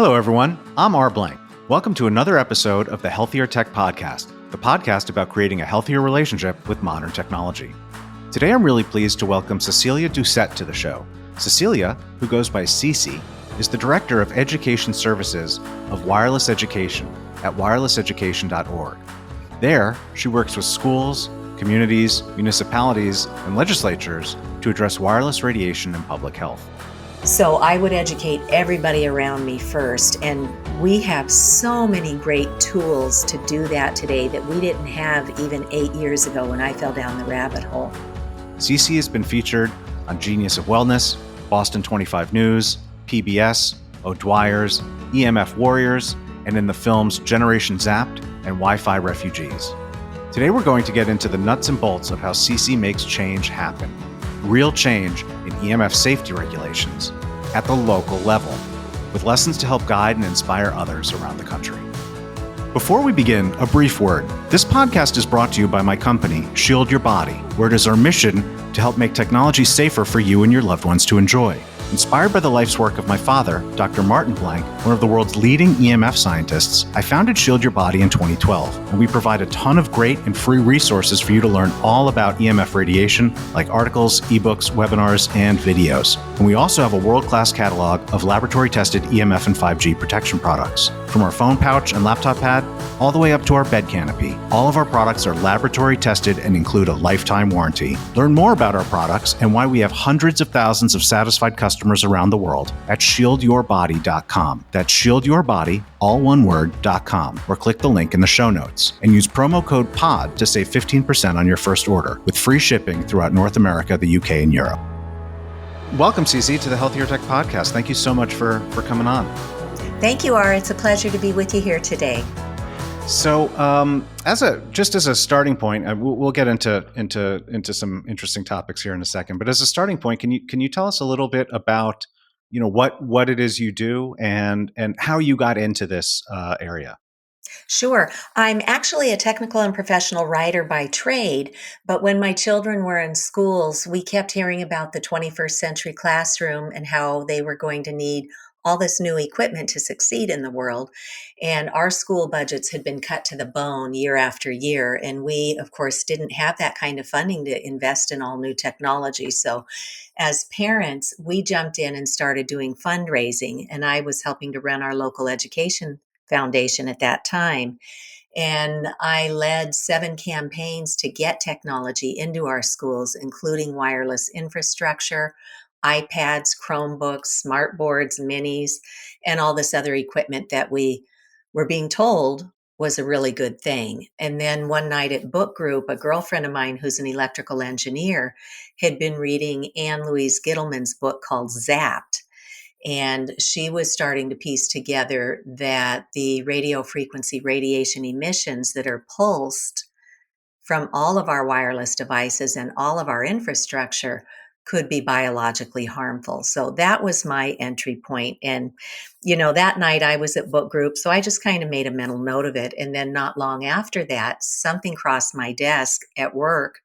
Hello, everyone. I'm R. Blank. Welcome to another episode of the Healthier Tech Podcast, the podcast about creating a healthier relationship with modern technology. Today, I'm really pleased to welcome Cece Doucette to the show. Cecilia, who goes by Cece, is the Director of Education Services of Wireless Education at wirelesseducation.org. There, she works with schools, communities, municipalities, and legislatures to address wireless radiation in public health. So I would educate everybody around me first, and we have so many great tools to do that today that we didn't have even 8 years ago when I fell down the rabbit hole. Cece has been featured on Genius of Wellness, Boston 25 News, PBS, O'Dwyer's, EMF Warriors, and in the films Generation Zapped and Wi-Fi Refugees. Today we're going to get into the nuts and bolts of how Cece makes change happen. Real change in EMF safety regulations at the local level, with lessons to help guide and inspire others around the country. Before we begin, a brief word. This podcast is brought to you by my company, Shield Your Body, where it is our mission to help make technology safer for you and your loved ones to enjoy. Inspired by the life's work of my father, Dr. Martin Blank, one of the world's leading EMF scientists, I founded Shield Your Body in 2012, and we provide a ton of great and free resources for you to learn all about EMF radiation, like articles, ebooks, webinars, and videos. And we also have a world-class catalog of laboratory-tested EMF and 5G protection products. From our phone pouch and laptop pad, all the way up to our bed canopy. All of our products are laboratory tested and include a lifetime warranty. Learn more about our products and why we have hundreds of thousands of satisfied customers around the world at shieldyourbody.com. That's shieldyourbody, all one word, .com, or click the link in the show notes. And use promo code POD to save 15% on your first order, with free shipping throughout North America, the UK, and Europe. Welcome, Cece, to the Healthier Tech Podcast. Thank you so much for coming on. Thank you, R. It's a pleasure to be with you here today. So, as a starting point, we'll get into some interesting topics here in a second. But as a starting point, can you tell us a little bit about what it is you do and how you got into this area? Sure. I'm actually a technical and professional writer by trade, but when my children were in schools, we kept hearing about the 21st century classroom and how they were going to need all this new equipment to succeed in the world. And our school budgets had been cut to the bone year after year. And we, of course, didn't have that kind of funding to invest in all new technology. So as parents, we jumped in and started doing fundraising. And I was helping to run our local education foundation at that time. And I led 7 campaigns to get technology into our schools, including wireless infrastructure, iPads, Chromebooks, smart boards, minis, and all this other equipment that we were being told was a really good thing. And then one night at book group, a girlfriend of mine who's an electrical engineer had been reading Anne Louise Gittleman's book called Zapped. And she was starting to piece together that the radio frequency radiation emissions that are pulsed from all of our wireless devices and all of our infrastructure could be biologically harmful. So that was my entry point. And, that night I was at book group, so I just kind of made a mental note of it. And then not long after that, something crossed my desk at work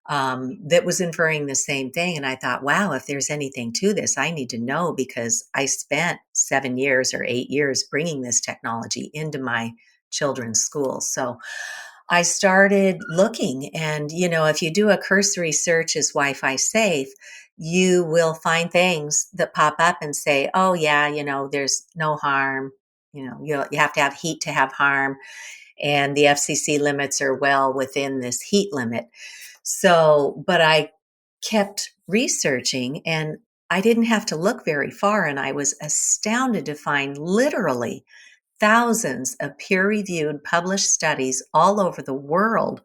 that was inferring the same thing. And I thought, wow, if there's anything to this, I need to know, because I spent 7 years or 8 years bringing this technology into my children's schools. So I started looking, and, if you do a cursory search, is Wi-Fi safe, you will find things that pop up and say, oh yeah, there's no harm. You have to have heat to have harm. And the FCC limits are well within this heat limit. So, but I kept researching, and I didn't have to look very far. And I was astounded to find literally thousands of peer-reviewed published studies all over the world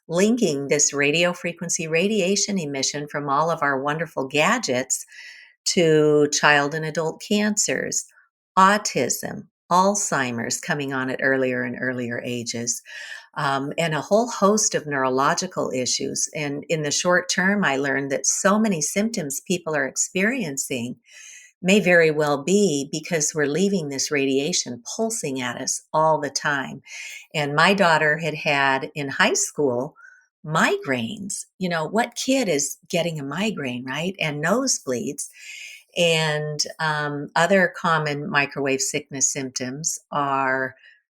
linking this radio frequency radiation emission from all of our wonderful gadgets to child and adult cancers, autism, Alzheimer's coming on at earlier and earlier ages, and a whole host of neurological issues. And in the short term, I learned that so many symptoms people are experiencing may very well be because we're leaving this radiation pulsing at us all the time. And my daughter had in high school migraines. What kid is getting a migraine, right? And nosebleeds. And other common microwave sickness symptoms are,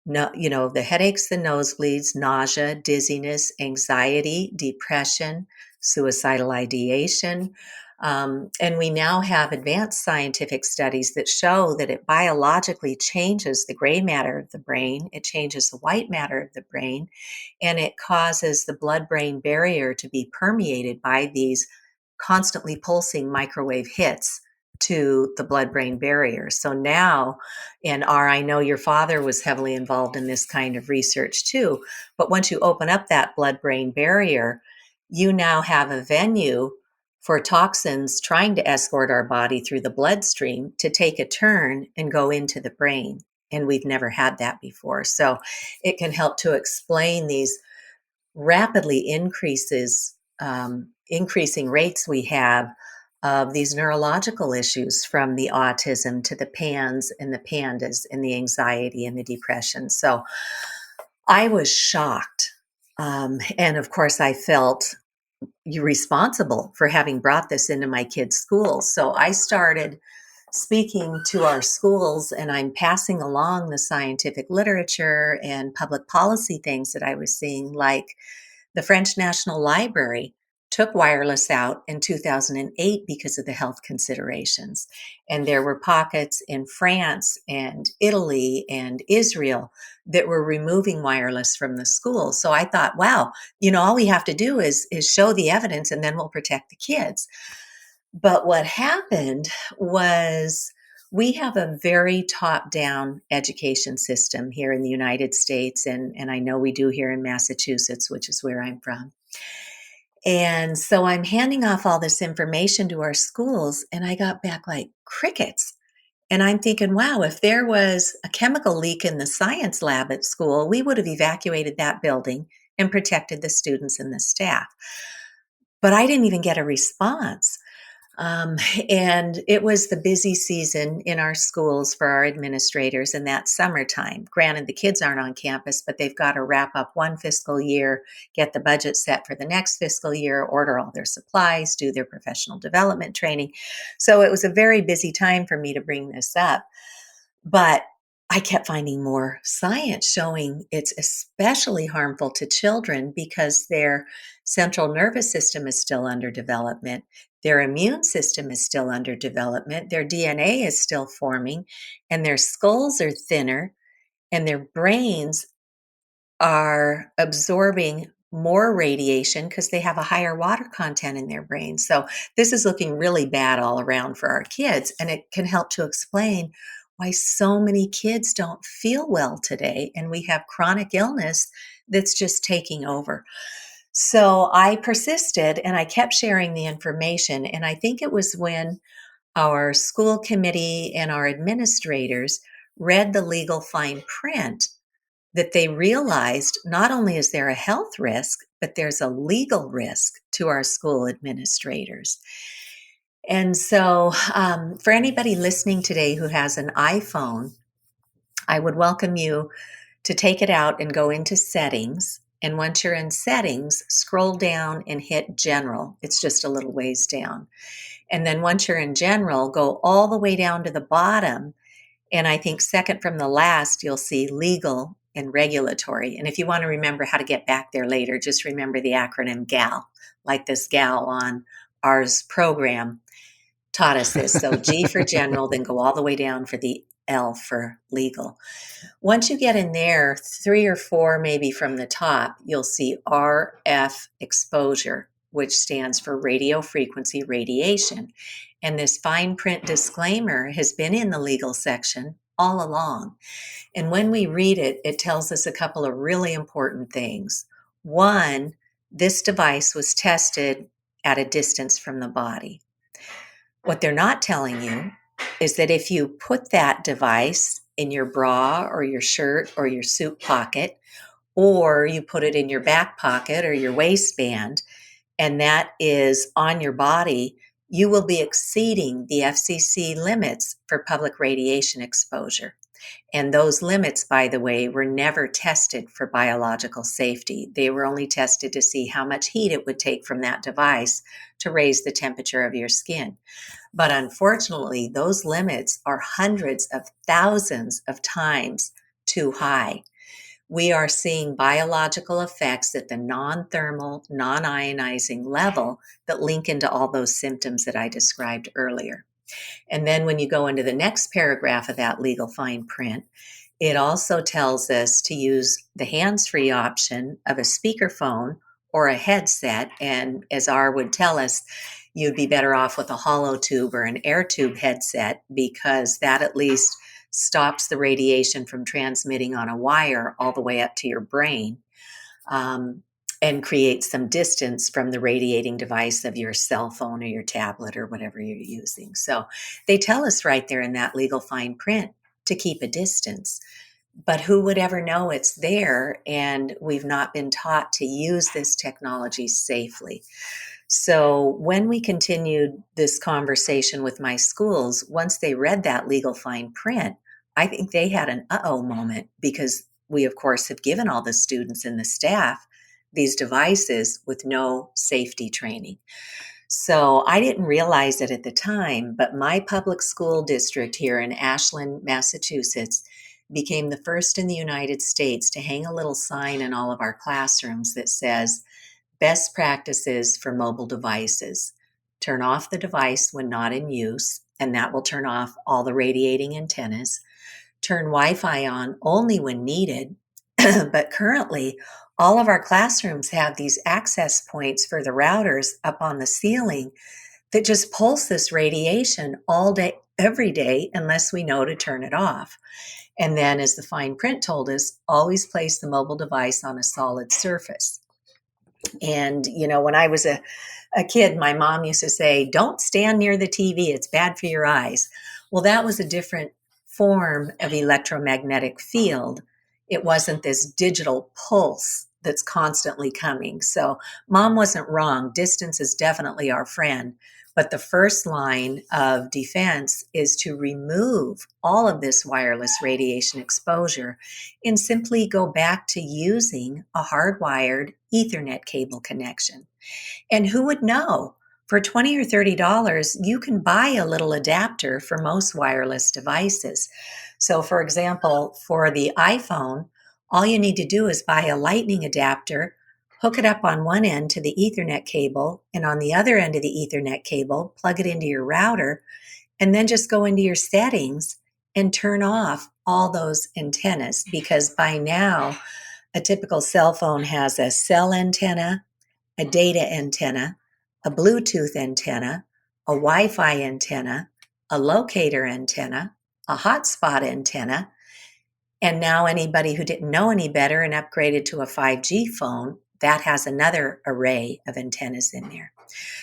the headaches, the nosebleeds, nausea, dizziness, anxiety, depression, suicidal ideation. And we now have advanced scientific studies that show that it biologically changes the gray matter of the brain, it changes the white matter of the brain, and it causes the blood brain barrier to be permeated by these constantly pulsing microwave hits to the blood brain barrier. So now, I know your father was heavily involved in this kind of research too, but once you open up that blood brain barrier, you now have a venue for toxins trying to escort our body through the bloodstream to take a turn and go into the brain. And we've never had that before. So it can help to explain these rapidly increasing rates we have of these neurological issues, from the autism to the PANS and the PANDAS and the anxiety and the depression. So I was shocked. And of course, I felt responsible for having brought this into my kids' schools. So I started speaking to our schools, and I'm passing along the scientific literature and public policy things that I was seeing, like the French National Library took wireless out in 2008 because of the health considerations. And there were pockets in France and Italy and Israel that were removing wireless from the schools. So I thought, wow, all we have to do is show the evidence, and then we'll protect the kids. But what happened was, we have a very top-down education system here in the United States, and I know we do here in Massachusetts, which is where I'm from. And so I'm handing off all this information to our schools, and I got back like crickets. And I'm thinking, wow, if there was a chemical leak in the science lab at school, we would have evacuated that building and protected the students and the staff. But I didn't even get a response. And it was the busy season in our schools for our administrators in that summertime. Granted, the kids aren't on campus, but they've got to wrap up one fiscal year, get the budget set for the next fiscal year, order all their supplies, do their professional development training. So it was a very busy time for me to bring this up. But I kept finding more science showing it's especially harmful to children because their central nervous system is still under development. Their immune system is still under development. Their DNA is still forming, and their skulls are thinner, and their brains are absorbing more radiation because they have a higher water content in their brains. So this is looking really bad all around for our kids, and it can help to explain why so many kids don't feel well today, and we have chronic illness that's just taking over. So I persisted, and I kept sharing the information, and I think it was when our school committee and our administrators read the legal fine print that they realized not only is there a health risk, but there's a legal risk to our school administrators. And so, for anybody listening today who has an iPhone, I would welcome you to take it out and go into settings. And once you're in settings, scroll down and hit general. It's just a little ways down. And then once you're in general, go all the way down to the bottom. And I think second from the last, you'll see legal and regulatory. And if you want to remember how to get back there later, just remember the acronym GAL, like this gal on ours program taught us this. So G for general, then go all the way down for the L for legal. Once you get in there, 3 or 4 maybe from the top, you'll see RF exposure, which stands for radio frequency radiation. And this fine print disclaimer has been in the legal section all along. And when we read it, it tells us a couple of really important things. One, this device was tested at a distance from the body. What they're not telling you is that if you put that device in your bra or your shirt or your suit pocket, or you put it in your back pocket or your waistband, and that is on your body, you will be exceeding the FCC limits for public radiation exposure. And those limits, by the way, were never tested for biological safety. They were only tested to see how much heat it would take from that device to raise the temperature of your skin. But unfortunately, those limits are hundreds of thousands of times too high. We are seeing biological effects at the non-thermal, non-ionizing level that link into all those symptoms that I described earlier. And then when you go into the next paragraph of that legal fine print, it also tells us to use the hands-free option of a speakerphone or a headset. And as R would tell us, you'd be better off with a hollow tube or an air tube headset, because that at least stops the radiation from transmitting on a wire all the way up to your brain, and creates some distance from the radiating device of your cell phone or your tablet or whatever you're using. So they tell us right there in that legal fine print to keep a distance. But who would ever know it's there? And we've not been taught to use this technology safely. So when we continued this conversation with my schools, once they read that legal fine print, I think they had an uh-oh moment, because we, of course, have given all the students and the staff these devices with no safety training. So I didn't realize it at the time, but my public school district here in Ashland, Massachusetts, became the first in the United States to hang a little sign in all of our classrooms that says, best practices for mobile devices. Turn off the device when not in use, and that will turn off all the radiating antennas. Turn Wi-Fi on only when needed. But currently, all of our classrooms have these access points for the routers up on the ceiling that just pulse this radiation all day, every day, unless we know to turn it off. And then, as the fine print told us, always place the mobile device on a solid surface. And, when I was a kid, my mom used to say, don't stand near the TV, it's bad for your eyes. Well, that was a different form of electromagnetic field. It wasn't this digital pulse that's constantly coming. So mom wasn't wrong. Distance is definitely our friend. But the first line of defense is to remove all of this wireless radiation exposure and simply go back to using a hardwired Ethernet cable connection. And who would know? For $20 or $30, you can buy a little adapter for most wireless devices. So, for example, for the iPhone, all you need to do is buy a lightning adapter, hook it up on one end to the Ethernet cable, and on the other end of the Ethernet cable, plug it into your router, and then just go into your settings and turn off all those antennas, because by now, a typical cell phone has a cell antenna, a data antenna, a Bluetooth antenna, a Wi-Fi antenna, a locator antenna, a hotspot antenna, and now anybody who didn't know any better and upgraded to a 5G phone, that has another array of antennas in there.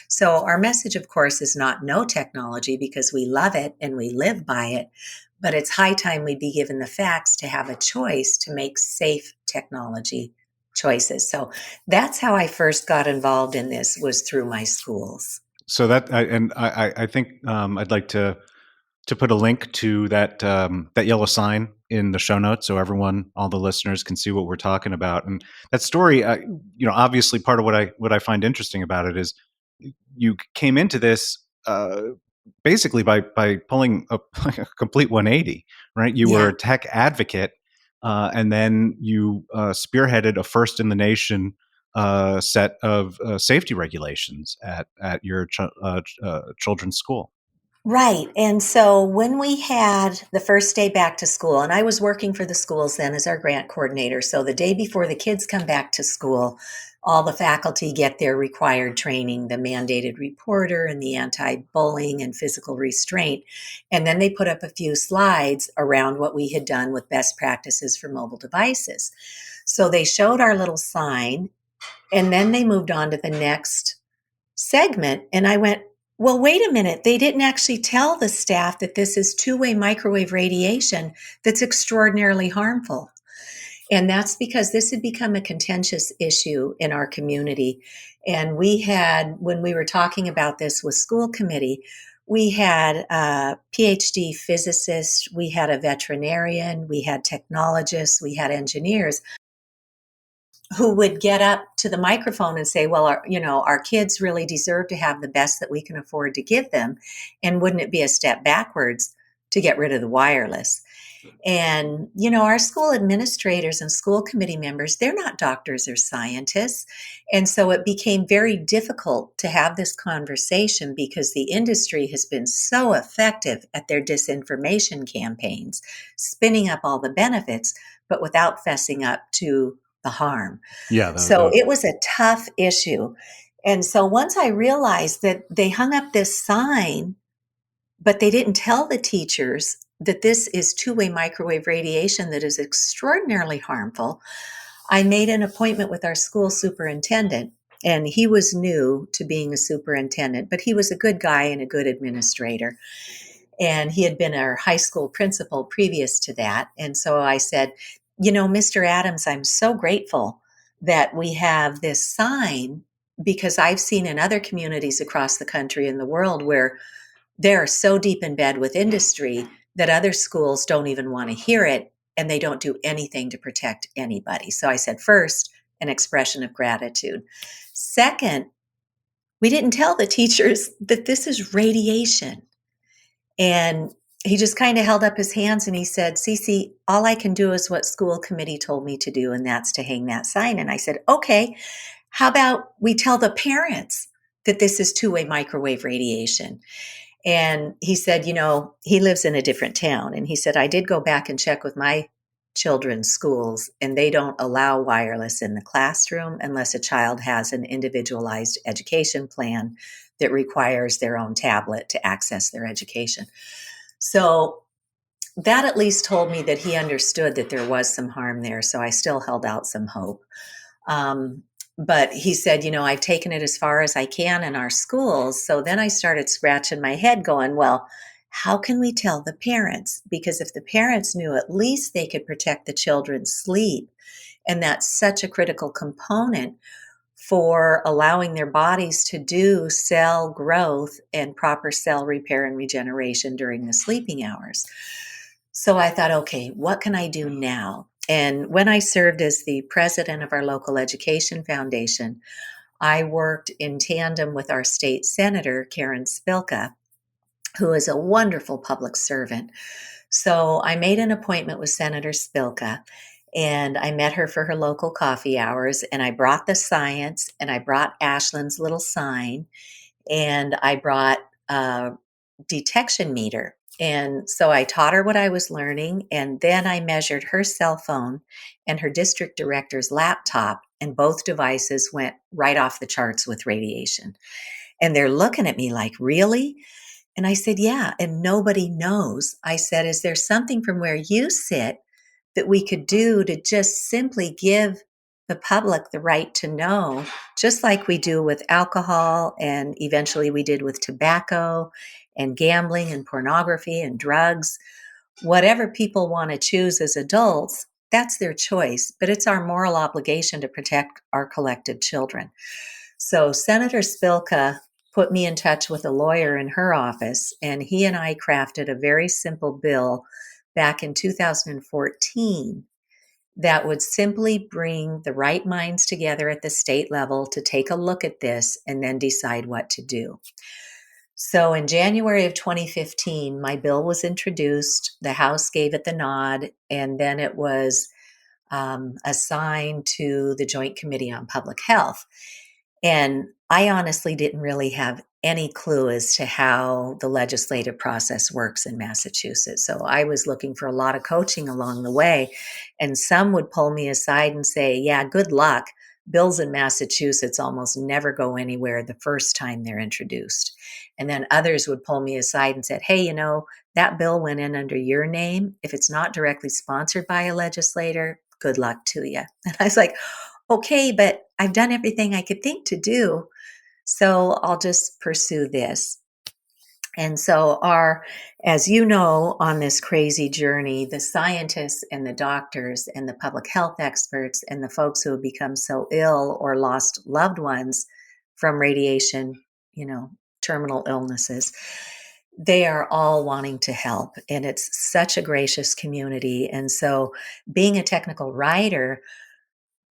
So our message, of course, is not no technology, because we love it and we live by it, but it's high time we be given the facts to have a choice to make safe technology choices. So that's how I first got involved in this, was through my schools. So I think I'd like to put a link to that that yellow sign in the show notes, so everyone, all the listeners, can see what we're talking about. And that story, obviously, part of what I find interesting about it is you came into this basically by pulling a complete 180, right? You were a tech advocate, and then you spearheaded a first in the nation set of safety regulations at your children's school. Right. And so when we had the first day back to school, and I was working for the schools then as our grant coordinator. So the day before the kids come back to school, all the faculty get their required training, the mandated reporter and the anti-bullying and physical restraint. And then they put up a few slides around what we had done with best practices for mobile devices. So they showed our little sign, and then they moved on to the next segment. And I went, well, wait a minute. They didn't actually tell the staff that this is two-way microwave radiation that's extraordinarily harmful. And that's because this had become a contentious issue in our community. And we had, when we were talking about this with school committee, we had a PhD physicist, we had a veterinarian, we had technologists, we had engineers. who would get up to the microphone and say, well, our kids really deserve to have the best that we can afford to give them. And wouldn't it be a step backwards to get rid of the wireless? And, our school administrators and school committee members, they're not doctors or scientists. And so it became very difficult to have this conversation because the industry has been so effective at their disinformation campaigns, spinning up all the benefits, but without fessing up to the harm. Yeah, So it was a tough issue. And so once I realized that they hung up this sign, but they didn't tell the teachers that this is two-way microwave radiation that is extraordinarily harmful, I made an appointment with our school superintendent. And he was new to being a superintendent, but he was a good guy and a good administrator. And he had been our high school principal previous to that. And so I said, Mr. Adams, I'm so grateful that we have this sign, because I've seen in other communities across the country and the world where they're so deep in bed with industry that other schools don't even want to hear it, and they don't do anything to protect anybody. So I said, first, an expression of gratitude. Second, we didn't tell the teachers that this is radiation. And he just kind of held up his hands and he said, Cece, all I can do is what school committee told me to do, and that's to hang that sign. And I said, okay, how about we tell the parents that this is two-way microwave radiation? And he said, he lives in a different town. And he said, I did go back and check with my children's schools, and they don't allow wireless in the classroom unless a child has an individualized education plan that requires their own tablet to access their education. So that at least told me that he understood that there was some harm there. So I still held out some hope. But he said, I've taken it as far as I can in our schools. So then I started scratching my head going, well, how can we tell the parents? Because if the parents knew, at least they could protect the children's sleep. And that's such a critical component for allowing their bodies to do cell growth and proper cell repair and regeneration during the sleeping hours. So I thought, okay, what can I do now? And when I served as the president of our local education foundation, I worked in tandem with our state senator, Karen Spilka, who is a wonderful public servant. So I made an appointment with Senator Spilka, and I met her for her local coffee hours, and I brought the science, and I brought Ashlyn's little sign, and I brought a detection meter. And so I taught her what I was learning, and then I measured her cell phone and her district director's laptop, and both devices went right off the charts with radiation. And they're looking at me like, really? And I said, yeah, and nobody knows. I said, is there something from where you sit that we could do to just simply give the public the right to know, just like we do with alcohol, and eventually we did with tobacco and gambling and pornography and drugs? Whatever people want to choose as adults, that's their choice, but it's our moral obligation to protect our collective children. So Senator Spilka put me in touch with a lawyer in her office, and he and I crafted a very simple bill back in 2014 that would simply bring the right minds together at the state level to take a look at this and then decide what to do. So in January of 2015, my bill was introduced, the House gave it the nod, and then it was assigned to the Joint Committee on Public Health. And I honestly didn't really have any clue as to how the legislative process works in Massachusetts. So I was looking for a lot of coaching along the way. And some would pull me aside and say, yeah, good luck. Bills in Massachusetts almost never go anywhere the first time they're introduced. And then others would pull me aside and said, hey, that bill went in under your name. If it's not directly sponsored by a legislator, good luck to you. And I was like, okay, but I've done everything I could think to do, so I'll just pursue this. And so as you know, on this crazy journey, the scientists and the doctors and the public health experts and the folks who have become so ill or lost loved ones from radiation, terminal illnesses, they are all wanting to help. And it's such a gracious community. And so being a technical writer,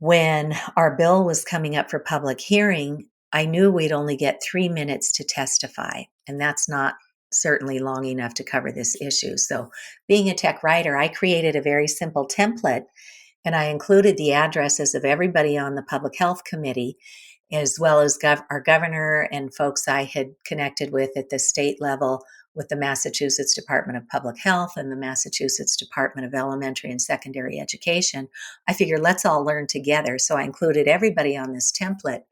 When our bill was coming up for public hearing, I knew we'd only get 3 minutes to testify, and that's not certainly long enough to cover this issue. So, being a tech writer, I created a very simple template and I included the addresses of everybody on the public health committee, as well as our governor and folks I had connected with at the state level with the Massachusetts Department of Public Health and the Massachusetts Department of Elementary and Secondary Education. I figured let's all learn together. So I included everybody on this template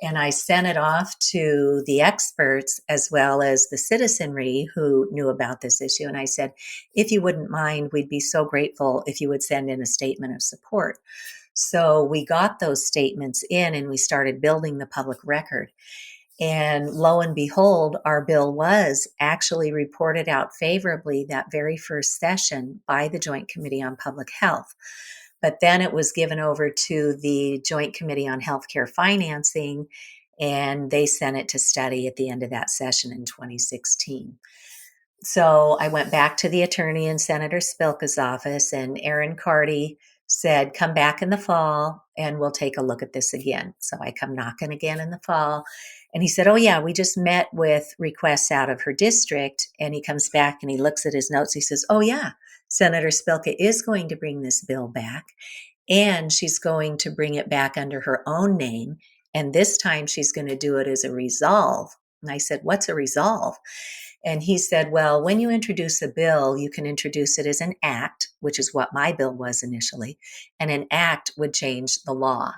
and I sent it off to the experts as well as the citizenry who knew about this issue. And I said, if you wouldn't mind, we'd be so grateful if you would send in a statement of support. So we got those statements in and we started building the public record. And lo and behold, our bill was actually reported out favorably that very first session by the Joint Committee on Public Health. But then it was given over to the Joint Committee on Healthcare Financing, and they sent it to study at the end of that session in 2016. So I went back to the attorney in Senator Spilka's office, and Aaron Carty said, come back in the fall and we'll take a look at this again. So I come knocking again in the fall. And he said, oh, yeah, we just met with requests out of her district. And he comes back and he looks at his notes. He says, oh, yeah, Senator Spilka is going to bring this bill back. And she's going to bring it back under her own name. And this time she's going to do it as a resolve. And I said, what's a resolve? And he said, well, when you introduce a bill, you can introduce it as an act, which is what my bill was initially, and an act would change the law.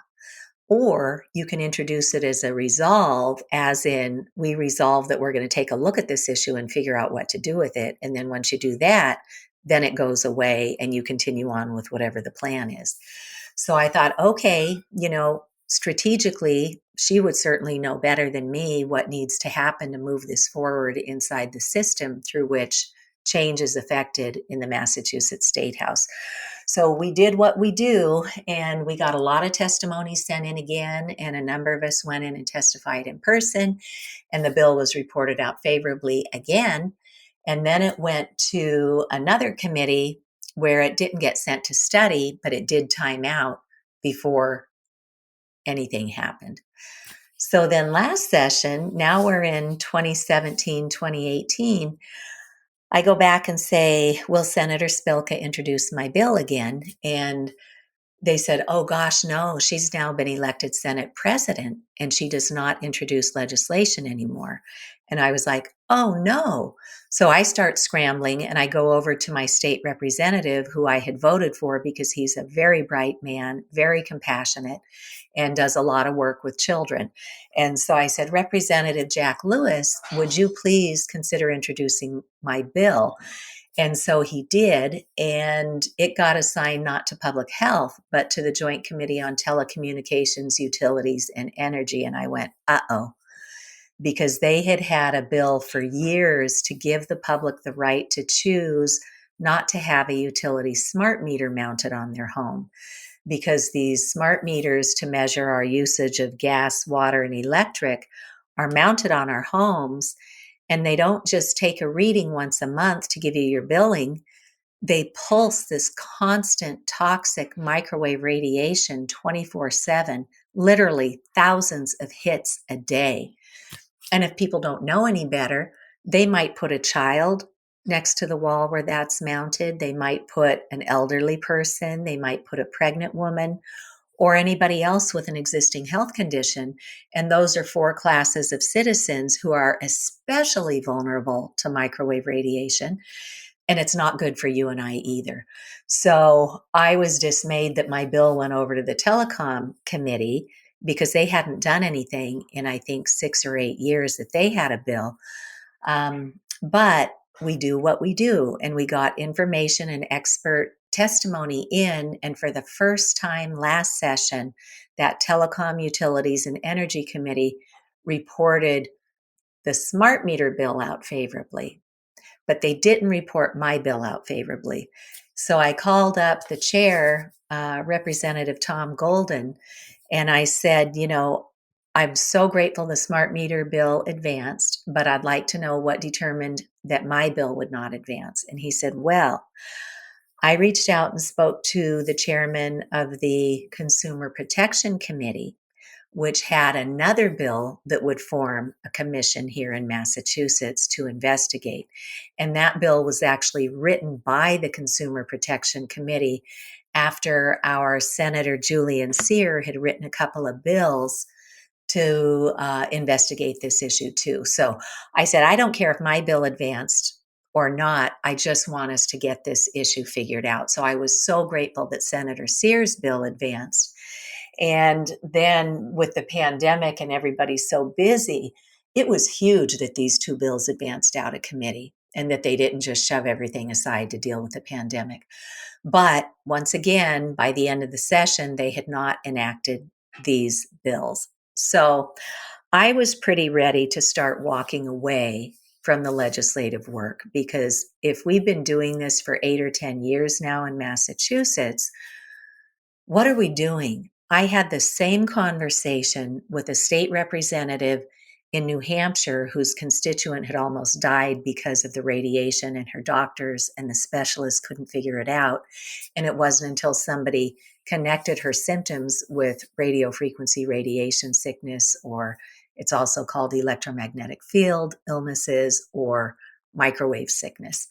Or you can introduce it as a resolve, as in we resolve that we're going to take a look at this issue and figure out what to do with it. And then once you do that, then it goes away and you continue on with whatever the plan is. So I thought, okay, strategically, she would certainly know better than me what needs to happen to move this forward inside the system through which change is affected in the Massachusetts State House. So we did what we do, and we got a lot of testimonies sent in again, and a number of us went in and testified in person, and the bill was reported out favorably again. And then it went to another committee where it didn't get sent to study, but it did time out before anything happened. So then last session, now we're in 2017, 2018, I go back and say, will Senator Spilka introduce my bill again? And they said, oh gosh, no, she's now been elected Senate president and she does not introduce legislation anymore. And I was like, oh no. So I start scrambling and I go over to my state representative who I had voted for because he's a very bright man, very compassionate, and does a lot of work with children. And so I said, Representative Jack Lewis, would you please consider introducing my bill? And so he did, and it got assigned not to public health, but to the Joint Committee on Telecommunications, Utilities, and Energy. And I went, uh-oh, because they had had a bill for years to give the public the right to choose not to have a utility smart meter mounted on their home. Because these smart meters to measure our usage of gas, water, and electric are mounted on our homes. And they don't just take a reading once a month to give you your billing. They pulse this constant toxic microwave radiation 24/7, literally thousands of hits a day. And if people don't know any better, they might put a child next to the wall where that's mounted. They might put an elderly person. They might put a pregnant woman or anybody else with an existing health condition. And those are 4 classes of citizens who are especially vulnerable to microwave radiation. And it's not good for you and I either. So I was dismayed that my bill went over to the telecom committee because they hadn't done anything in, I think, 6 or 8 years that they had a bill. But we do what we do, and we got information and expert testimony in. And for the first time last session, that Telecom, Utilities, and Energy Committee reported the smart meter bill out favorably, but they didn't report my bill out favorably. So I called up the chair, Representative Tom Golden, and I said, I'm so grateful the smart meter bill advanced, but I'd like to know what determined that my bill would not advance. And he said, well, I reached out and spoke to the chairman of the Consumer Protection Committee, which had another bill that would form a commission here in Massachusetts to investigate. And that bill was actually written by the Consumer Protection Committee after our Senator Julian Cyr had written a couple of bills to investigate this issue too. So I said, I don't care if my bill advanced or not. I just want us to get this issue figured out. So I was so grateful that Senator Sears' bill advanced. And then with the pandemic and everybody so busy, it was huge that these two bills advanced out of committee and that they didn't just shove everything aside to deal with the pandemic. But once again, by the end of the session, they had not enacted these bills. So I was pretty ready to start walking away from the legislative work, because if we've been doing this for 8 or 10 years now in Massachusetts, what are we doing? I had the same conversation with a state representative in New Hampshire whose constituent had almost died because of the radiation, and her doctors and the specialists couldn't figure it out. And it wasn't until somebody connected her symptoms with radio frequency radiation sickness, or it's also called electromagnetic field illnesses or microwave sickness.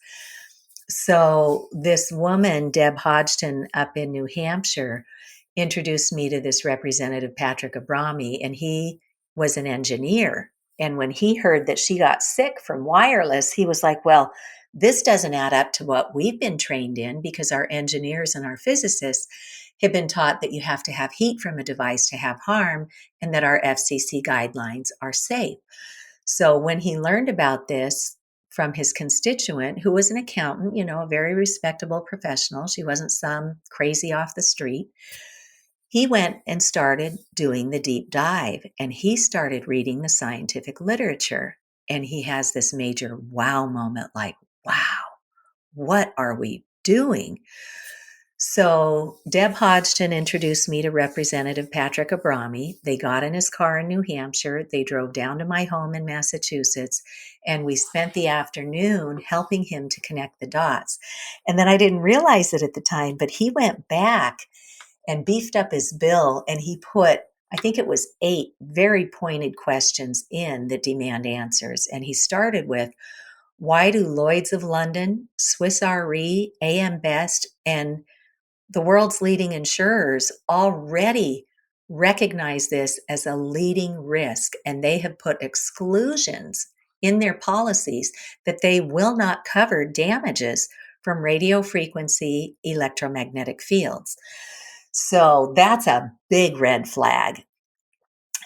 So this woman, Deb Hodgson, up in New Hampshire, introduced me to this representative, Patrick Abrami, and he was an engineer. And when he heard that she got sick from wireless, he was like, well, this doesn't add up to what we've been trained in, because our engineers and our physicists have been taught that you have to have heat from a device to have harm, and that our FCC guidelines are safe. So when he learned about this from his constituent, who was an accountant, a very respectable professional, she wasn't some crazy off the street, he went and started doing the deep dive, and he started reading the scientific literature. And he has this major wow moment, like, wow, what are we doing? So Deb Hodgson introduced me to Representative Patrick Abrami. They got in his car in New Hampshire. They drove down to my home in Massachusetts, and we spent the afternoon helping him to connect the dots. And then I didn't realize it at the time, but he went back and beefed up his bill, and he put, I think it was 8 very pointed questions in that demand answers. And he started with, why do Lloyd's of London, Swiss Re, AM Best, and the world's leading insurers already recognize this as a leading risk, and they have put exclusions in their policies that they will not cover damages from radio frequency electromagnetic fields. So that's a big red flag.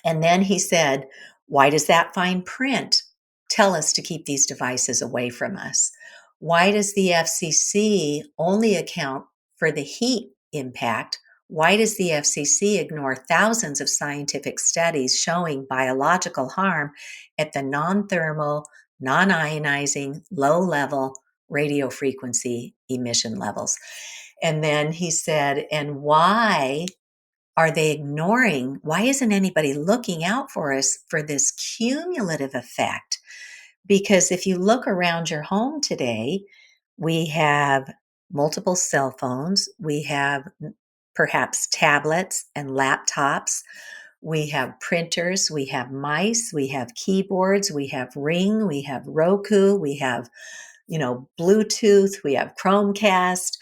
And then he said, why does that fine print tell us to keep these devices away from us? Why does the FCC only account for the heat impact? Why does the FCC ignore thousands of scientific studies showing biological harm at the non-thermal, non-ionizing, low-level radio frequency emission levels? And then he said, and why are they ignoring? Why isn't anybody looking out for us for this cumulative effect? Because if you look around your home today, we have multiple cell phones, we have perhaps tablets and laptops, we have printers, we have mice, we have keyboards, we have Ring, we have Roku, we have, Bluetooth, we have Chromecast,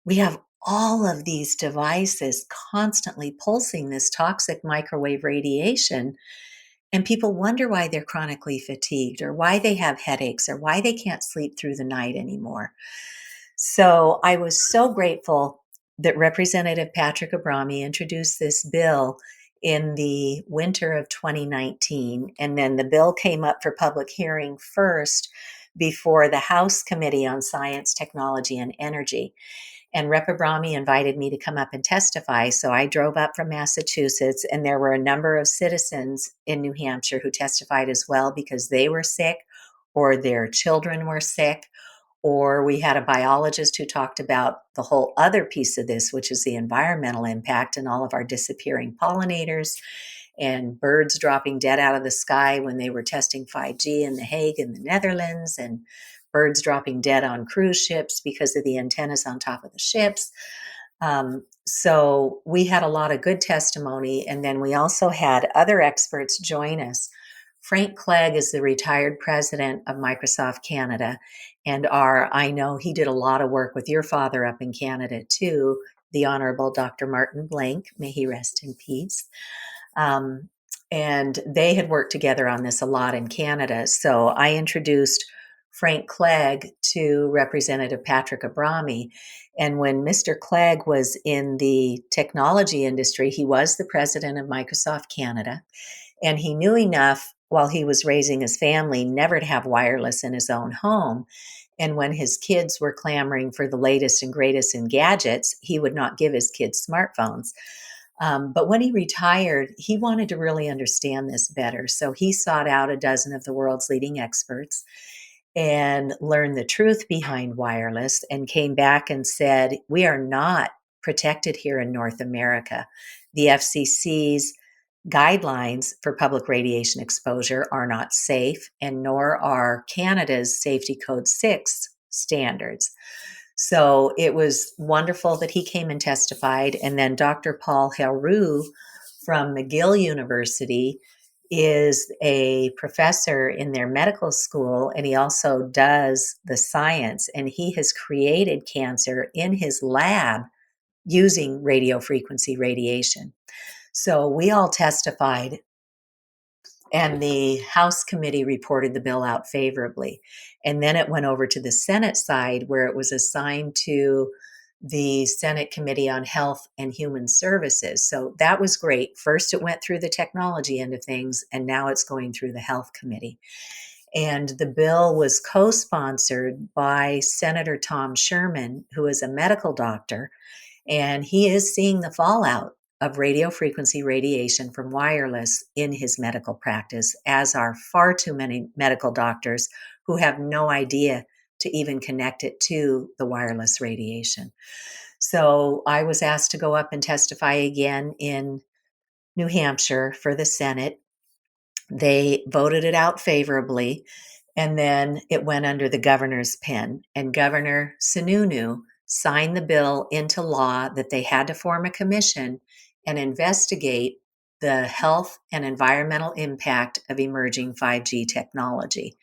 we have all of these devices constantly pulsing this toxic microwave radiation. And people wonder why they're chronically fatigued, or why they have headaches, or why they can't sleep through the night anymore. So I was so grateful that Representative Patrick Abrami introduced this bill in the winter of 2019. And then the bill came up for public hearing first before the House Committee on Science, Technology, and Energy. And Rep. Abrami invited me to come up and testify. So I drove up from Massachusetts, and there were a number of citizens in New Hampshire who testified as well, because they were sick or their children were sick. Or we had a biologist who talked about the whole other piece of this, which is the environmental impact and all of our disappearing pollinators and birds dropping dead out of the sky when they were testing 5G in The Hague in the Netherlands, and birds dropping dead on cruise ships because of the antennas on top of the ships. So we had a lot of good testimony. And then we also had other experts join us. Frank Clegg is the retired president of Microsoft Canada. And I know he did a lot of work with your father up in Canada too, the Honorable Dr. Martin Blank, may he rest in peace. And they had worked together on this a lot in Canada. So I introduced Frank Clegg to Representative Patrick Abrami. And when Mr. Clegg was in the technology industry, he was the president of Microsoft Canada. And he knew enough while he was raising his family never to have wireless in his own home. And when his kids were clamoring for the latest and greatest in gadgets, he would not give his kids smartphones. But when he retired, he wanted to really understand this better. So he sought out a dozen of the world's leading experts and learned the truth behind wireless and came back and said, we are not protected here in North America. The FCC's guidelines for public radiation exposure are not safe, and nor are Canada's Safety Code 6 standards. So it was wonderful that he came and testified. And then Dr. Paul Heroux from McGill University is a professor in their medical school, and he also does the science, and he has created cancer in his lab using radio frequency radiation. So we all testified, and the House committee reported the bill out favorably. And then it went over to the Senate side, where it was assigned to the Senate Committee on Health and Human Services. So that was great. First, it went through the technology end of things, and now it's going through the Health Committee. And the bill was co-sponsored by Senator Tom Sherman, who is a medical doctor, and he is seeing the fallout of radio frequency radiation from wireless in his medical practice, as are far too many medical doctors who have no idea to even connect it to the wireless radiation. So I was asked to go up and testify again in New Hampshire for the Senate. They voted it out favorably, and then it went under the governor's pen, and Governor Sununu signed the bill into law that they had to form a commission and investigate the health and environmental impact of emerging 5G technology.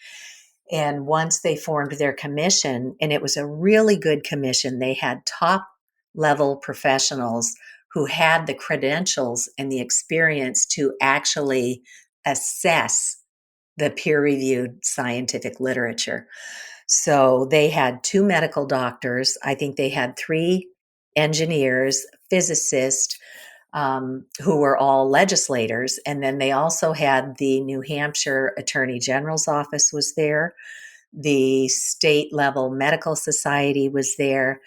And once they formed their commission, and it was a really good commission, they had top level professionals who had the credentials and the experience to actually assess the peer-reviewed scientific literature. So they had 2 medical doctors. I think they had 3 engineers, physicists, who were all legislators. And then they also had the New Hampshire Attorney General's office was there. The state level medical society was there.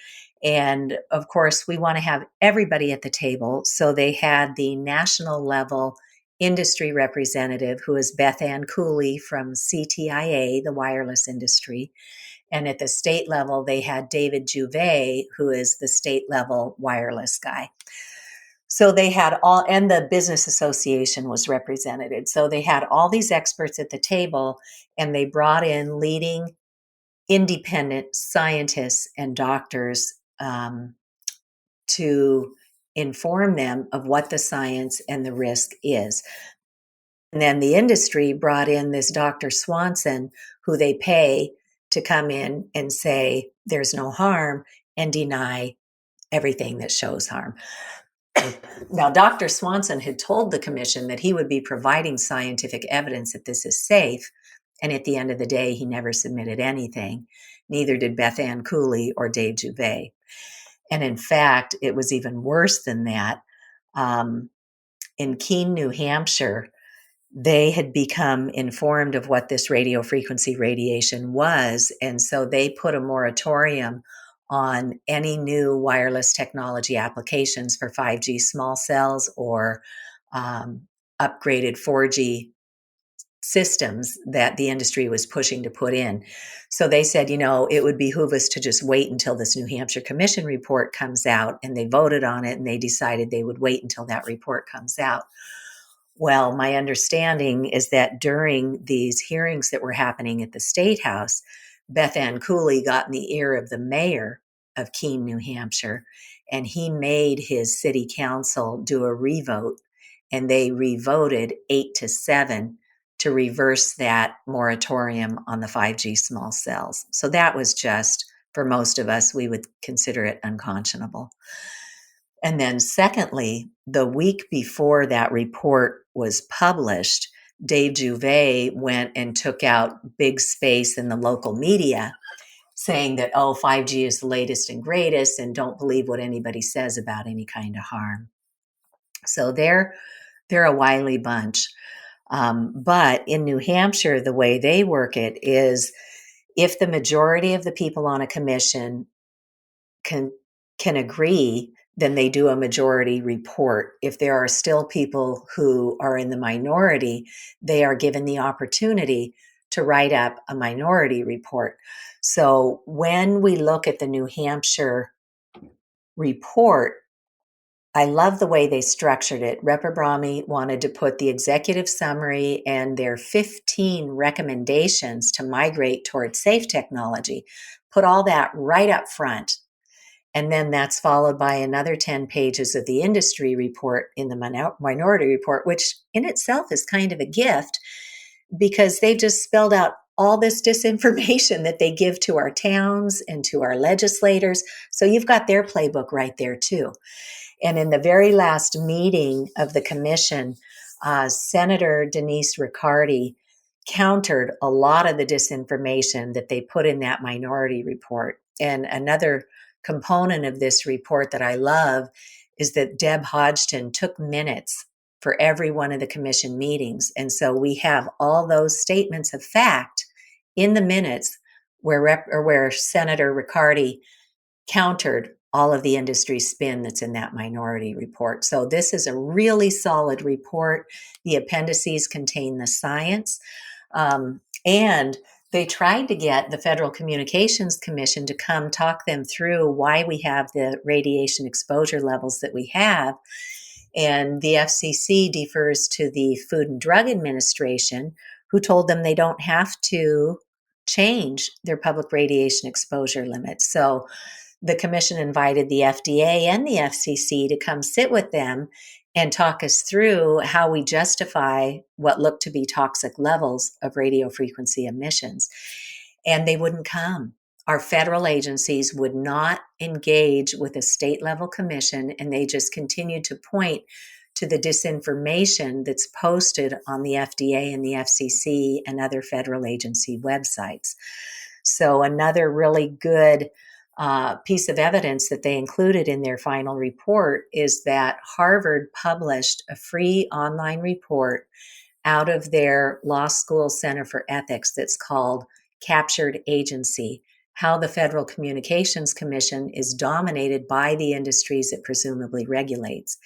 And of course, we want to have everybody at the table. So they had the national level industry representative, who is Beth Ann Cooley from CTIA, the wireless industry. And at the state level, they had David Juvet, who is the state level wireless guy. So they had and the business association was represented. So they had all these experts at the table, and they brought in leading independent scientists and doctors to inform them of what the science and the risk is. And then the industry brought in this Dr. Swanson, who they pay to come in and say there's no harm and deny everything that shows harm. Now, Dr. Swanson had told the commission that he would be providing scientific evidence that this is safe. And at the end of the day, he never submitted anything. Neither did Beth Ann Cooley or Dave Juvet. And in fact, it was even worse than that. In Keene, New Hampshire, they had become informed of what this radio frequency radiation was. And so they put a moratorium on any new wireless technology applications for 5G small cells or upgraded 4G systems that the industry was pushing to put in. So they said, it would behoove us to just wait until this New Hampshire Commission report comes out, and they voted on it, and they decided they would wait until that report comes out. Well, my understanding is that during these hearings that were happening at the State House, Beth Ann Cooley got in the ear of the mayor of Keene, New Hampshire, and he made his city council do a revote, and they revoted 8-7 to reverse that moratorium on the 5G small cells. So that was just, for most of us, we would consider it unconscionable. And then secondly, the week before that report was published, Dave Juve went and took out big space in the local media saying that, oh, 5G is the latest and greatest, and don't believe what anybody says about any kind of harm. So they're a wily bunch. But in New Hampshire, the way they work it is if the majority of the people on a commission can agree, then they do a majority report. If there are still people who are in the minority, they are given the opportunity to write up a minority report. So when we look at the New Hampshire report, I love the way they structured it. Rep. Abrami wanted to put the executive summary and their 15 recommendations to migrate towards safe technology, put all that right up front. And then that's followed by another 10 pages of the industry report in the minority report, which in itself is kind of a gift because they've just spelled out all this disinformation that they give to our towns and to our legislators. So you've got their playbook right there too. And in the very last meeting of the commission, Senator Denise Riccardi countered a lot of the disinformation that they put in that minority report. And another component of this report that I love is that Deb Hodgson took minutes for every one of the commission meetings. And so we have all those statements of fact in the minutes where Senator Riccardi countered all of the industry spin that's in that minority report. So this is a really solid report. The appendices contain the science. And they tried to get the Federal Communications Commission to come talk them through why we have the radiation exposure levels that we have. And the FCC defers to the Food and Drug Administration, who told them they don't have to change their public radiation exposure limits. So the commission invited the FDA and the FCC to come sit with them and talk us through how we justify what look to be toxic levels of radio frequency emissions. And they wouldn't come. Our federal agencies would not engage with a state level commission, and they just continued to point to the disinformation that's posted on the FDA and the FCC and other federal agency websites. So another really good piece of evidence that they included in their final report is that Harvard published a free online report out of their law school Center for Ethics that's called Captured Agency: How the Federal Communications Commission is Dominated by the Industries it Presumably Regulates.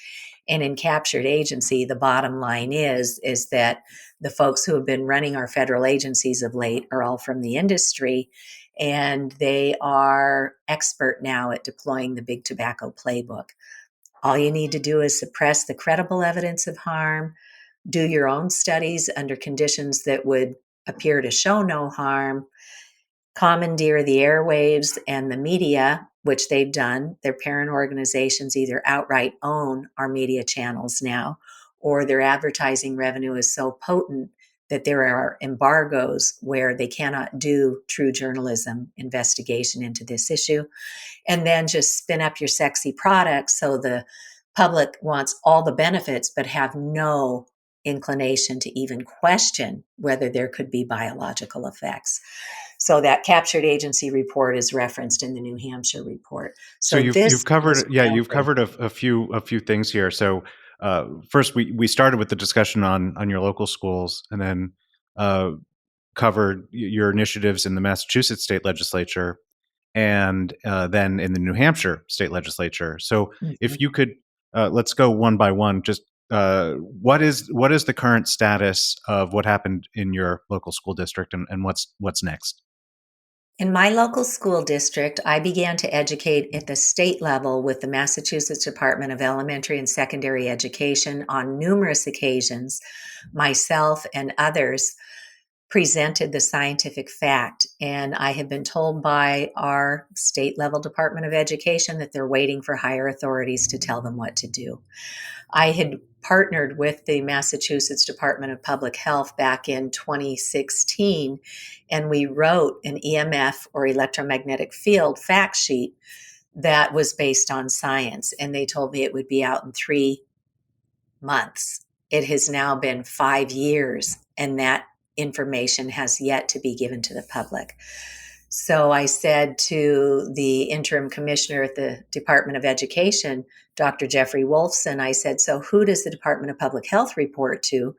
And in Captured Agency, the bottom line is that the folks who have been running our federal agencies of late are all from the industry, and they are expert now at deploying the big tobacco playbook. All you need to do is suppress the credible evidence of harm, do your own studies under conditions that would appear to show no harm, commandeer the airwaves and the media, which they've done. Their parent organizations either outright own our media channels now, or their advertising revenue is so potent that there are embargoes where they cannot do true journalism investigation into this issue. And then just spin up your sexy products so the public wants all the benefits but have no inclination to even question whether there could be biological effects. So that Captured Agency report is referenced in the New Hampshire report. So you've covered a few things here. So first we started with the discussion on your local schools, and then covered your initiatives in the Massachusetts state legislature, and then in the New Hampshire state legislature. So if you could, let's go one by one. Just what is the current status of what happened in your local school district, and what's next? In my local school district, I began to educate at the state level with the Massachusetts Department of Elementary and Secondary Education on numerous occasions, myself and others, presented the scientific fact. And I have been told by our state level Department of Education that they're waiting for higher authorities to tell them what to do. I had partnered with the Massachusetts Department of Public Health back in 2016, and we wrote an EMF, or electromagnetic field, fact sheet that was based on science. And they told me it would be out in 3 months. It has now been 5 years, and that information has yet to be given to the public. So I said to the interim commissioner at the Department of Education, Dr. Jeffrey Wolfson, I said, so who does the Department of Public Health report to?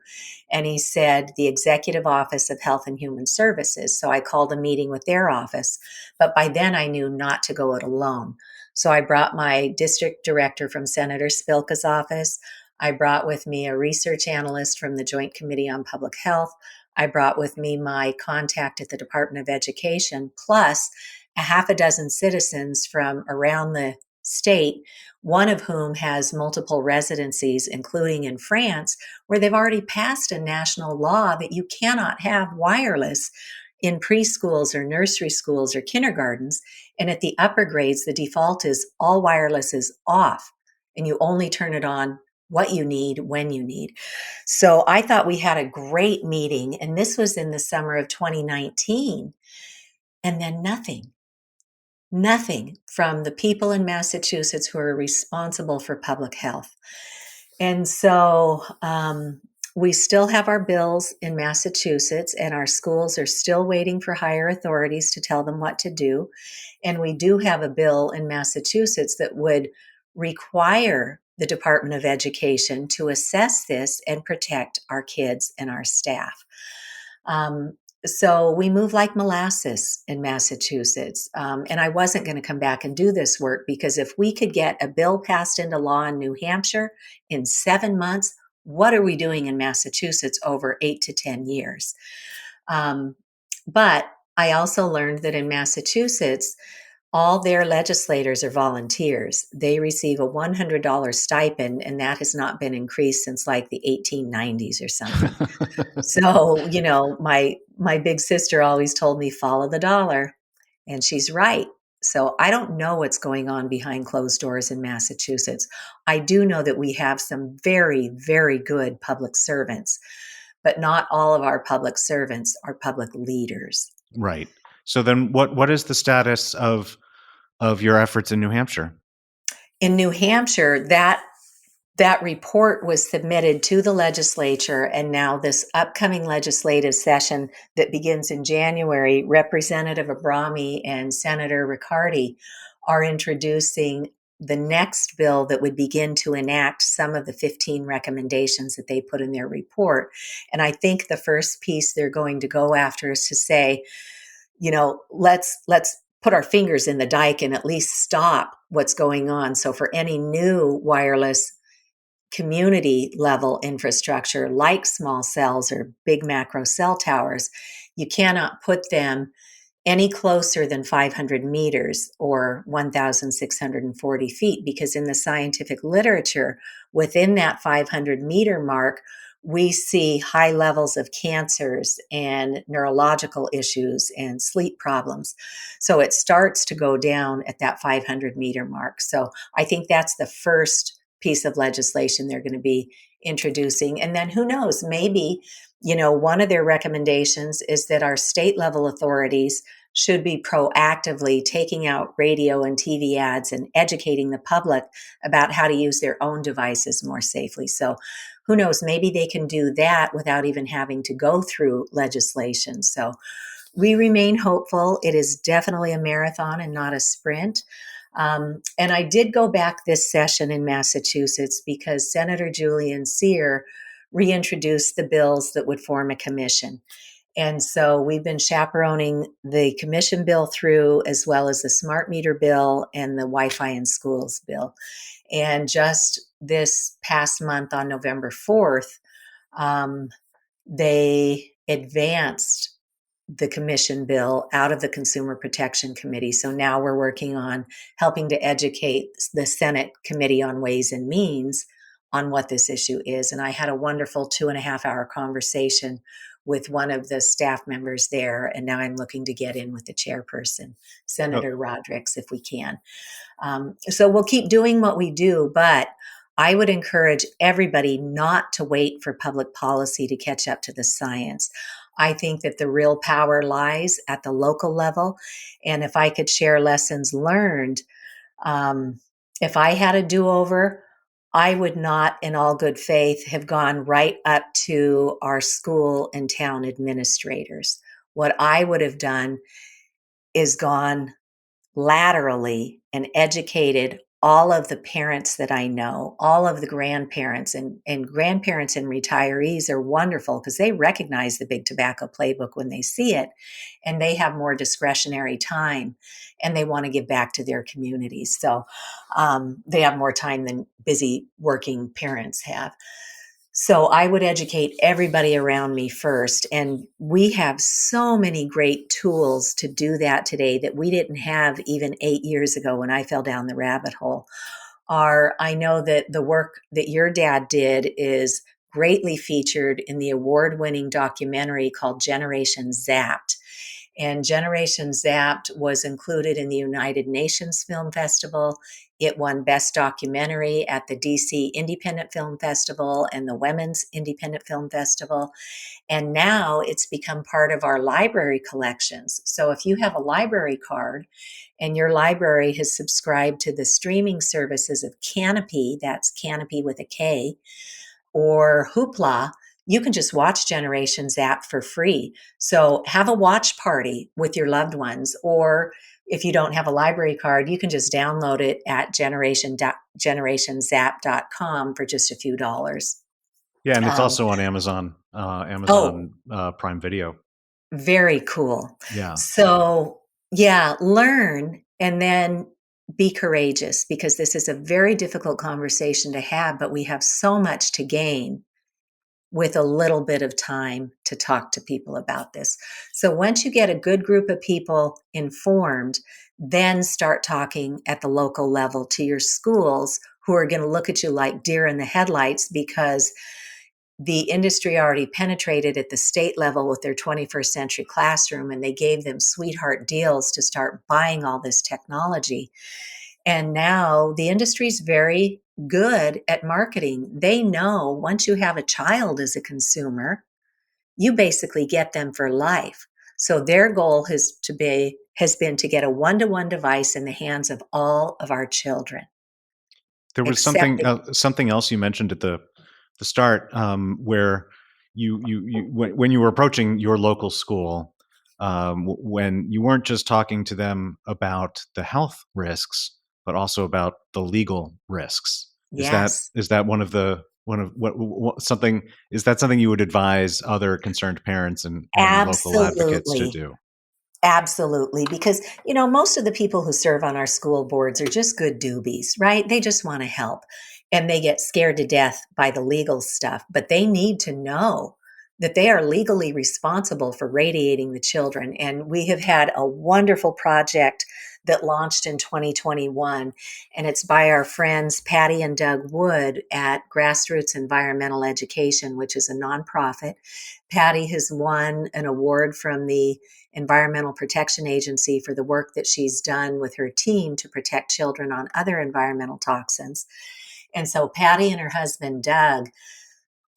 And he said, the Executive Office of Health and Human Services. So I called a meeting with their office, but by then I knew not to go it alone. So I brought my district director from Senator Spilka's office. I brought with me a research analyst from the Joint Committee on Public Health. I brought with me my contact at the Department of Education, plus a half a dozen citizens from around the state, one of whom has multiple residencies, including in France, where they've already passed a national law that you cannot have wireless in preschools or nursery schools or kindergartens. And at the upper grades, the default is all wireless is off, and you only turn it on what you need, when you need. So I thought we had a great meeting, and this was in the summer of 2019. And then nothing from the people in Massachusetts who are responsible for public health. And so we still have our bills in Massachusetts, and our schools are still waiting for higher authorities to tell them what to do. And we do have a bill in Massachusetts that would require the Department of Education to assess this and protect our kids and our staff. So we move like molasses in Massachusetts. And I wasn't going to come back and do this work, because if we could get a bill passed into law in New Hampshire in 7 months, what are we doing in Massachusetts over 8 to 10 years? But I also learned that in Massachusetts, all their legislators are volunteers. They receive a $100 stipend, and that has not been increased since like the 1890s or something. So, my big sister always told me, follow the dollar, and she's right. So I don't know what's going on behind closed doors in Massachusetts. I do know that we have some very, very good public servants, but not all of our public servants are public leaders. Right. So then what is the status of your efforts in New Hampshire? In New Hampshire, that report was submitted to the legislature, and now this upcoming legislative session that begins in January, Representative Abrami and Senator Riccardi are introducing the next bill that would begin to enact some of the 15 recommendations that they put in their report. And I think the first piece they're going to go after is to say, let's put our fingers in the dike and at least stop what's going on. So for any new wireless community level infrastructure like small cells or big macro cell towers, you cannot put them any closer than 500 meters or 1,640 feet, because in the scientific literature, within that 500-meter mark, we see high levels of cancers and neurological issues and sleep problems. So it starts to go down at that 500-meter mark. So I think that's the first piece of legislation they're going to be introducing. And then who knows, maybe, one of their recommendations is that our state level authorities should be proactively taking out radio and TV ads and educating the public about how to use their own devices more safely. So who knows, maybe they can do that without even having to go through legislation. So we remain hopeful. It is definitely a marathon and not a sprint. And I did go back this session in Massachusetts because Senator Julian Cyr reintroduced the bills that would form a commission. And so we've been chaperoning the commission bill through, as well as the smart meter bill and the Wi-Fi in schools bill. And just this past month on November 4th, they advanced the commission bill out of the Consumer Protection Committee. So now we're working on helping to educate the Senate Committee on Ways and Means on what this issue is. And I had a wonderful 2.5-hour conversation with one of the staff members there. And now I'm looking to get in with the chairperson, Oh, Senator Rodrigues, if we can. So we'll keep doing what we do, but I would encourage everybody not to wait for public policy to catch up to the science. I think that the real power lies at the local level. And if I could share lessons learned, um, if I had a do over, I would not, in all good faith, have gone right up to our school and town administrators. What I would have done is gone laterally and educated all of the parents that I know, all of the grandparents, and grandparents and retirees are wonderful because they recognize the big tobacco playbook when they see it, and they have more discretionary time and they want to give back to their communities. So they have more time than busy working parents have. So I would educate everybody around me first. And we have so many great tools to do that today that we didn't have even 8 years ago when I fell down the rabbit hole. I know that the work that your dad did is greatly featured in the award-winning documentary called Generation Zapped. And Generation Zapped was included in the United Nations Film Festival. It won Best Documentary at the DC Independent Film Festival and the Women's Independent Film Festival. And now it's become part of our library collections. So if you have a library card and your library has subscribed to the streaming services of Canopy, that's Canopy with a K, or Hoopla, you can just watch Generation Zap for free. So have a watch party with your loved ones, or if you don't have a library card, you can just download it at generationzap.com for just a few dollars. yeah, and it's Um, also on Amazon, oh, Prime Video. very cool. Yeah. So, yeah, learn and then be courageous because this is a very difficult conversation to have, but we have so much to gain with a little bit of time to talk to people about this. So once you get a good group of people informed, then start talking at the local level to your schools who are going to look at you like deer in the headlights because the industry already penetrated at the state level with their 21st century classroom and they gave them sweetheart deals to start buying all this technology. And now the industry is very good at marketing. They know once you have a child as a consumer, you basically get them for life. So their goal has been to get a one-to-one device in the hands of all of our children, There was except something else you mentioned at the start, where when you were approaching your local school, when you weren't just talking to them about the health risks, but also about the legal risks. yes, Is that one of what something is that something you would advise other concerned parents and local advocates to absolutely. do? Absolutely. Because, most of the people who serve on our school boards are just good doobies, right? They just want to help and they get scared to death by the legal stuff, but they need to know that they are legally responsible for radiating the children. And we have had a wonderful project that launched in 2021, and it's by our friends Patty and Doug Wood at Grassroots Environmental Education, which is a nonprofit. Patty has won an award from the Environmental Protection Agency for the work that she's done with her team to protect children on other environmental toxins. And so Patty and her husband, Doug,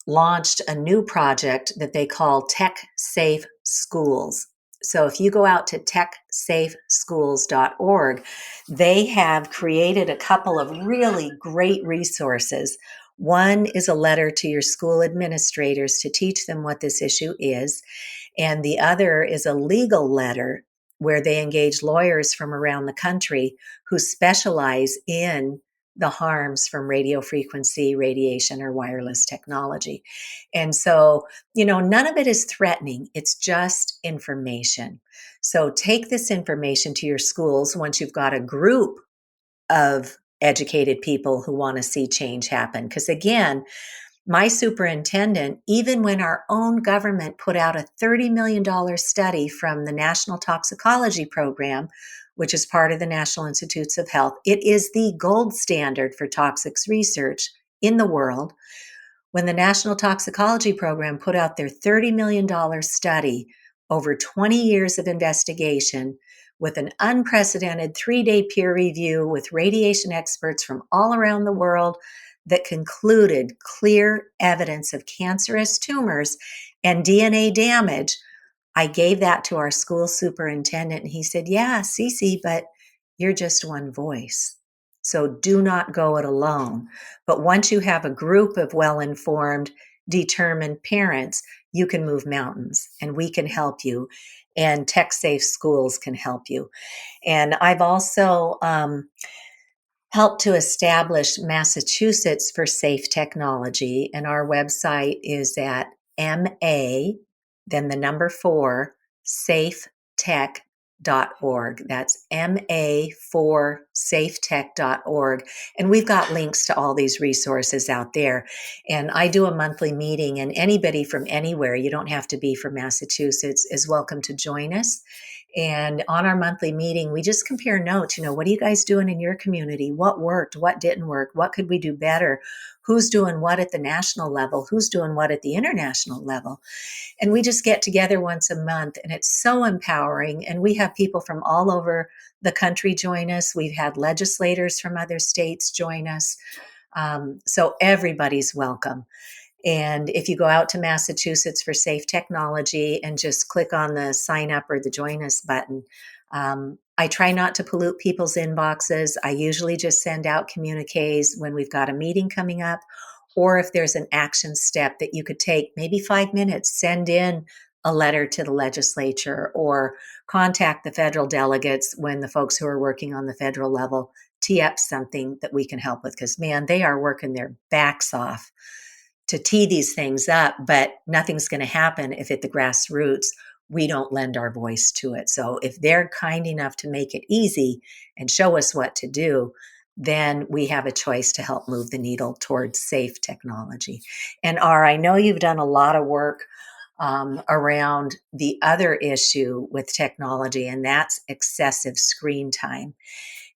launched a new project that they call Tech Safe Schools. So if you go out to techsafeschools.org, they have created a couple of really great resources. One is a letter to your school administrators to teach them what this issue is. And the other is a legal letter where they engage lawyers from around the country who specialize in the harms from radio frequency, radiation, or wireless technology. And so, none of it is threatening, it's just information. So take this information to your schools once you've got a group of educated people who want to see change happen. Because again, my superintendent, even when our own government put out a $30 million study from the National Toxicology Program, which is part of the National Institutes of Health, it is the gold standard for toxics research in the world. When the National Toxicology Program put out their $30 million study over 20 years of investigation with an unprecedented 3-day peer review with radiation experts from all around the world that concluded clear evidence of cancerous tumors and DNA damage, I gave that to our school superintendent, and he said, "Yeah, Cece, but you're just one voice. So do not go it alone. But once you have a group of well informed, determined parents, you can move mountains and we can help you. And tech safe schools can help you." And I've also helped to establish Massachusetts for Safe Technology. And our website is at MA, then the number 4, safetech.org. That's MA4safetech.org. And we've got links to all these resources out there. And I do a monthly meeting, and anybody from anywhere, you don't have to be from Massachusetts, is welcome to join us. And on our monthly meeting, we just compare notes. What are you guys doing in your community? What worked? What didn't work? What could we do better? Who's doing what at the national level? Who's doing what at the international level? And we just get together once a month, and it's so empowering. And we have people from all over the country join us. We've had legislators from other states join us. So everybody's welcome. And if you go out to Massachusetts for Safe Technology and just click on the sign up or the join us button, I try not to pollute people's inboxes. I usually just send out communiques when we've got a meeting coming up, or if there's an action step that you could take, maybe 5 minutes, send in a letter to the legislature or contact the federal delegates when the folks who are working on the federal level tee up something that we can help with. Because, man, they are working their backs off to tee these things up, but nothing's going to happen if at the grassroots we don't lend our voice to it. So if they're kind enough to make it easy and show us what to do, then we have a choice to help move the needle towards safe technology. And I know you've done a lot of work around the other issue with technology, and that's excessive screen time.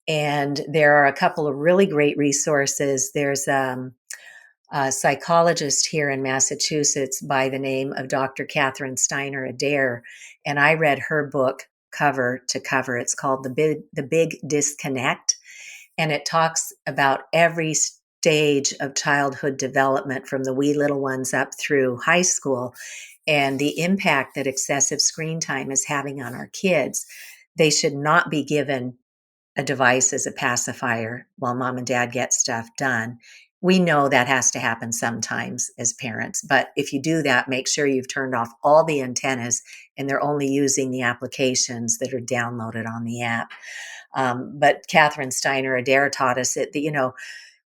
And there are a couple of really great resources. There's a psychologist here in Massachusetts by the name of Dr. Catherine Steiner Adair, and I read her book cover to cover. It's called The Big Disconnect, and it talks about every stage of childhood development from the wee little ones up through high school and the impact that excessive screen time is having on our kids. They should not be given a device as a pacifier while mom and dad get stuff done. We know that has to happen sometimes as parents, but if you do that, make sure you've turned off all the antennas and they're only using the applications that are downloaded on the app. But Catherine Steiner Adair taught us that,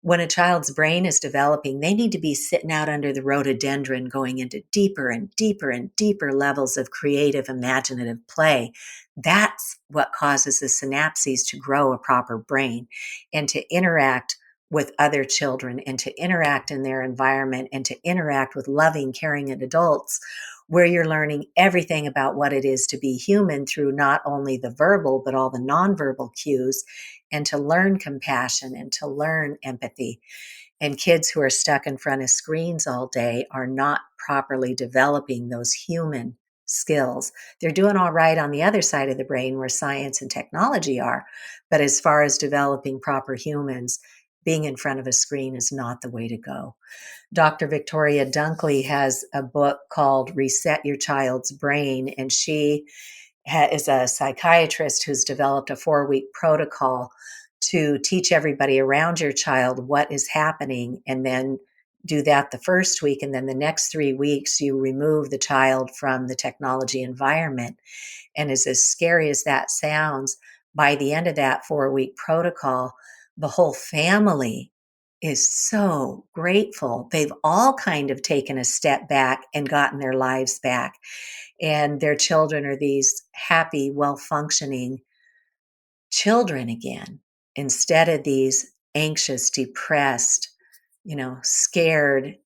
when a child's brain is developing, they need to be sitting out under the rhododendron going into deeper and deeper and deeper levels of creative, imaginative play. That's what causes the synapses to grow a proper brain and to interact with other children and to interact in their environment and to interact with loving, caring adults, where you're learning everything about what it is to be human through not only the verbal, but all the nonverbal cues, and to learn compassion and to learn empathy. And kids who are stuck in front of screens all day are not properly developing those human skills. They're doing all right on the other side of the brain where science and technology are. But as far as developing proper humans, being in front of a screen is not the way to go. Dr. Victoria Dunkley has a book called Reset Your Child's Brain, and she is a psychiatrist who's developed a 4-week protocol to teach everybody around your child what is happening, and then do that the first week, and then the next 3 weeks you remove the child from the technology environment. And as scary as that sounds, by the end of that 4-week protocol, the whole family is so grateful. They've all kind of taken a step back and gotten their lives back. And their children are these happy, well-functioning children again, instead of these anxious, depressed, scared,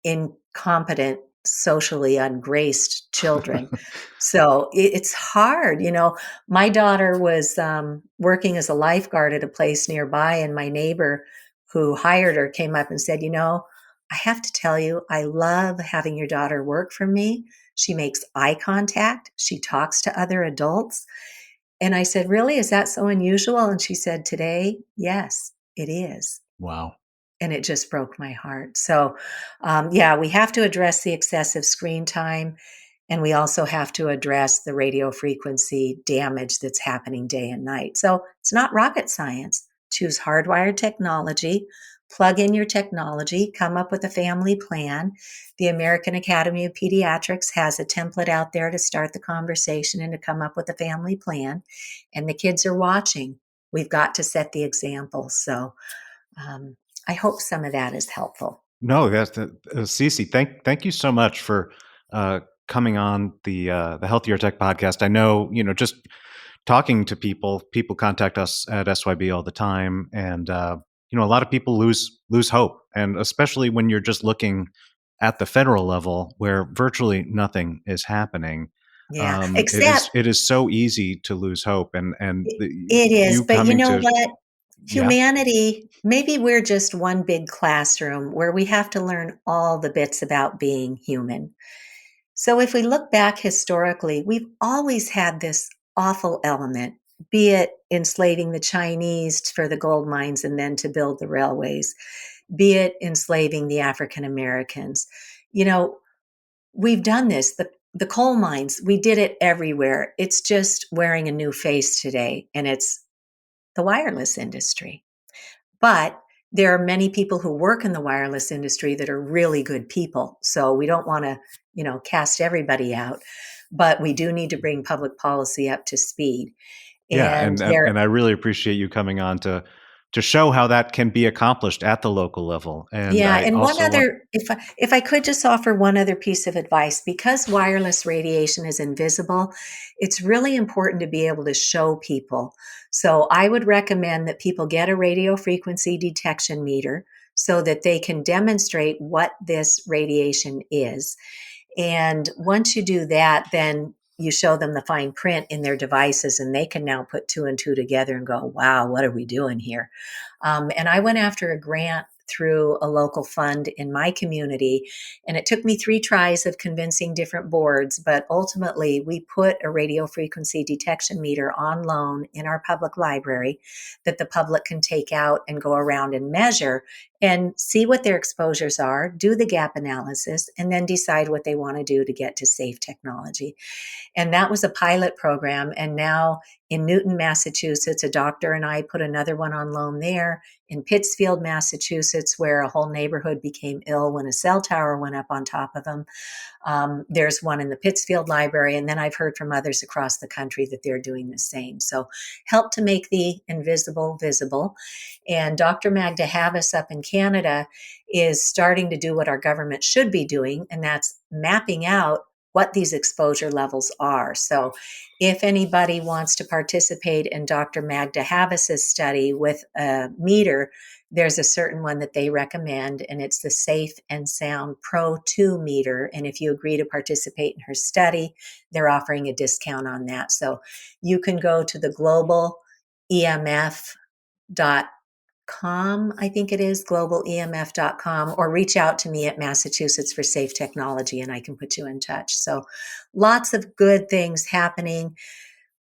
incompetent, socially ungraced children. So it's hard. My daughter was working as a lifeguard at a place nearby, and my neighbor who hired her came up and said, I have to tell you, I love having your daughter work for me. She makes eye contact. She talks to other adults. And I said, really? Is that so unusual? And she said, today, yes, it is. Wow. And it just broke my heart. So, yeah, we have to address the excessive screen time. And we also have to address the radio frequency damage that's happening day and night. So it's not rocket science. Choose hardwired technology, plug in your technology, come up with a family plan. The American Academy of Pediatrics has a template out there to start the conversation and to come up with a family plan. And the kids are watching. We've got to set the example. So, um, I hope some of that is helpful. No, Cece. Thank you so much for coming on the Healthier Tech podcast. I know, just talking to people contact us at SYB all the time, and a lot of people lose hope, and especially when you're just looking at the federal level where virtually nothing is happening. Yeah, It except is so easy to lose hope, and it is, you but you coming know to what? yeah. Humanity, maybe we're just one big classroom where we have to learn all the bits about being human. So if we look back historically, we've always had this awful element, be it enslaving the Chinese for the gold mines and then to build the railways, be it enslaving the African Americans. You know, we've done this. The coal mines, we did it everywhere. It's just wearing a new face today, and it's the wireless industry. But there are many people who work in the wireless industry that are really good people. So we don't want to, cast everybody out, but we do need to bring public policy up to speed. Yeah, And and I really appreciate you coming on to show how that can be accomplished at the local level. And yeah, I and one also want other, if I could just offer one other piece of advice, because wireless radiation is invisible, it's really important to be able to show people. So I would recommend that people get a radio frequency detection meter so that they can demonstrate what this radiation is. And once you do that, then you show them the fine print in their devices, and they can now put two and two together and go, wow, what are we doing here? And I went after a grant through a local fund in my community. And it took me 3 tries of convincing different boards, but ultimately we put a radio frequency detection meter on loan in our public library that the public can take out and go around and measure and see what their exposures are, do the gap analysis, and then decide what they want to do to get to safe technology. And that was a pilot program. And now in Newton, Massachusetts, a doctor and I put another one on loan there. In Pittsfield, Massachusetts, where a whole neighborhood became ill when a cell tower went up on top of them. There's one in the Pittsfield Library. And then I've heard from others across the country that they're doing the same. So help to make the invisible visible. And Dr. Magda Havas up in Canada is starting to do what our government should be doing, and that's mapping out what these exposure levels are. So if anybody wants to participate in Dr. Magda Havas's study with a meter, there's a certain one that they recommend, and it's the Safe and Sound Pro 2 meter. And if you agree to participate in her study, they're offering a discount on that. So you can go to the globalemf.com, I think it is, globalemf.com, or reach out to me at Massachusetts for Safe Technology and I can put you in touch. So lots of good things happening.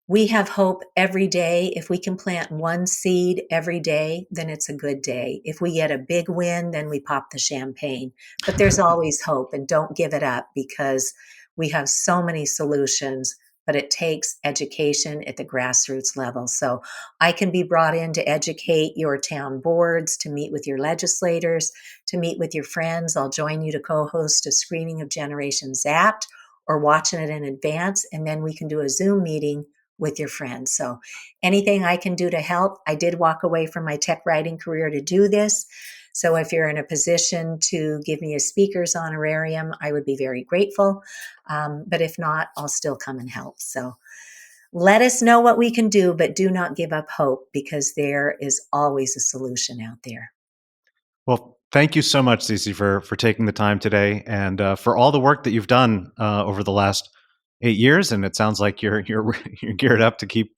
We have hope every day. If we can plant one seed every day, then it's a good day. If we get a big win, then we pop the champagne. But there's always hope, and don't give it up, because we have so many solutions, but it takes education at the grassroots level. So I can be brought in to educate your town boards, to meet with your legislators, to meet with your friends. I'll join you to co-host a screening of Generation Zapped or watching it in advance, and then we can do a Zoom meeting with your friends. So anything I can do to help. I did walk away from my tech writing career to do this. So if you're in a position to give me a speaker's honorarium, I would be very grateful. But if not, I'll still come and help. So let us know what we can do, but do not give up hope, because there is always a solution out there. Well, thank you so much, Cece, for taking the time today, and for all the work that you've done over the last 8 years. And it sounds like you're you're geared up to keep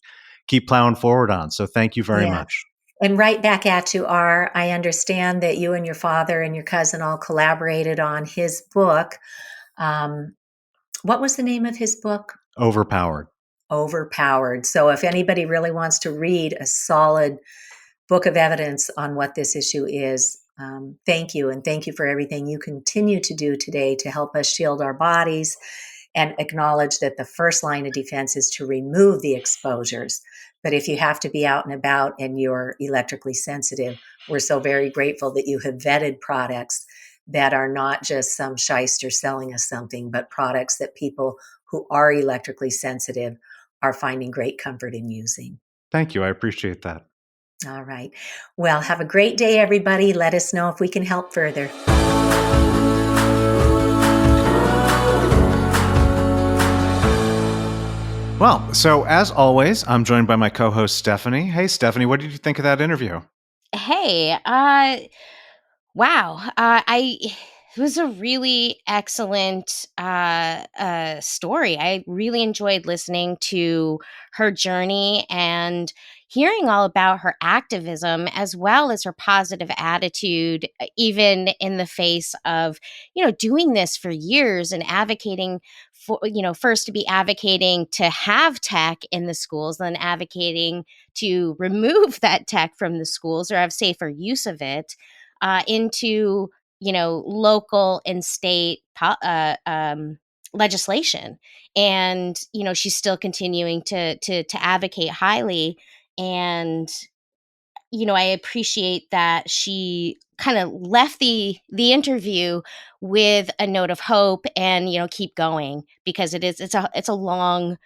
plowing forward on. So thank you very Yeah. much. And right back at you, R. I understand that you and your father and your cousin all collaborated on his book. Um, what was the name of his book? Overpowered. Overpowered. So if anybody really wants to read a solid book of evidence on what this issue is, thank you. And thank you for everything you continue to do today to help us shield our bodies and acknowledge that the first line of defense is to remove the exposures. But if you have to be out and about and you're electrically sensitive, we're so very grateful that you have vetted products that are not just some shyster selling us something, but products that people who are electrically sensitive are finding great comfort in using. Thank you. I appreciate that. All right. Well, have a great day, everybody. Let us know if we can help further. Well, so as always, I'm joined by my co-host Stephanie. Hey, Stephanie, what did you think of that interview? Hey, wow. It was a really excellent story. I really enjoyed listening to her journey and hearing all about her activism as well as her positive attitude, even in the face of, doing this for years and advocating for, first to be advocating to have tech in the schools, then advocating to remove that tech from the schools or have safer use of it, into local and state legislation. And she's still continuing to advocate highly. And I appreciate that she kind of left the interview with a note of hope and keep going, because it's a long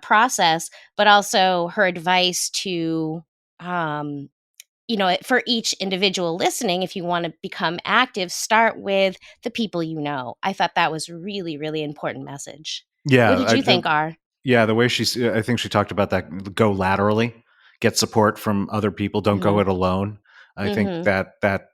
process, but also her advice to for each individual listening, if you want to become active, start with the people you know. I thought that was really, really important message. What Yeah, did you think, R? yeah, the way I think she talked about that, go laterally, get support from other people, don't go Mhm. it alone. I think Mhm.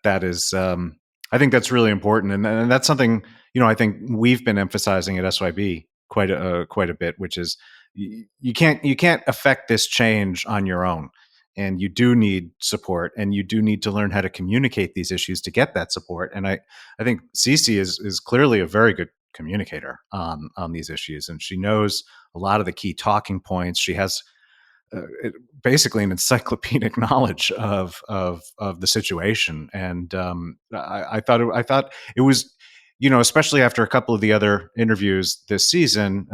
that is, I think that's really important, and that's something I think we've been emphasizing at SYB quite a bit, which is you can't affect this change on your own, and you do need support, and you do need to learn how to communicate these issues to get that support. And I think Cece is clearly a very good communicator on these issues, and she knows a lot of the key talking points. She has basically an encyclopedic knowledge of the situation, and I thought it was, especially after a couple of the other interviews this season,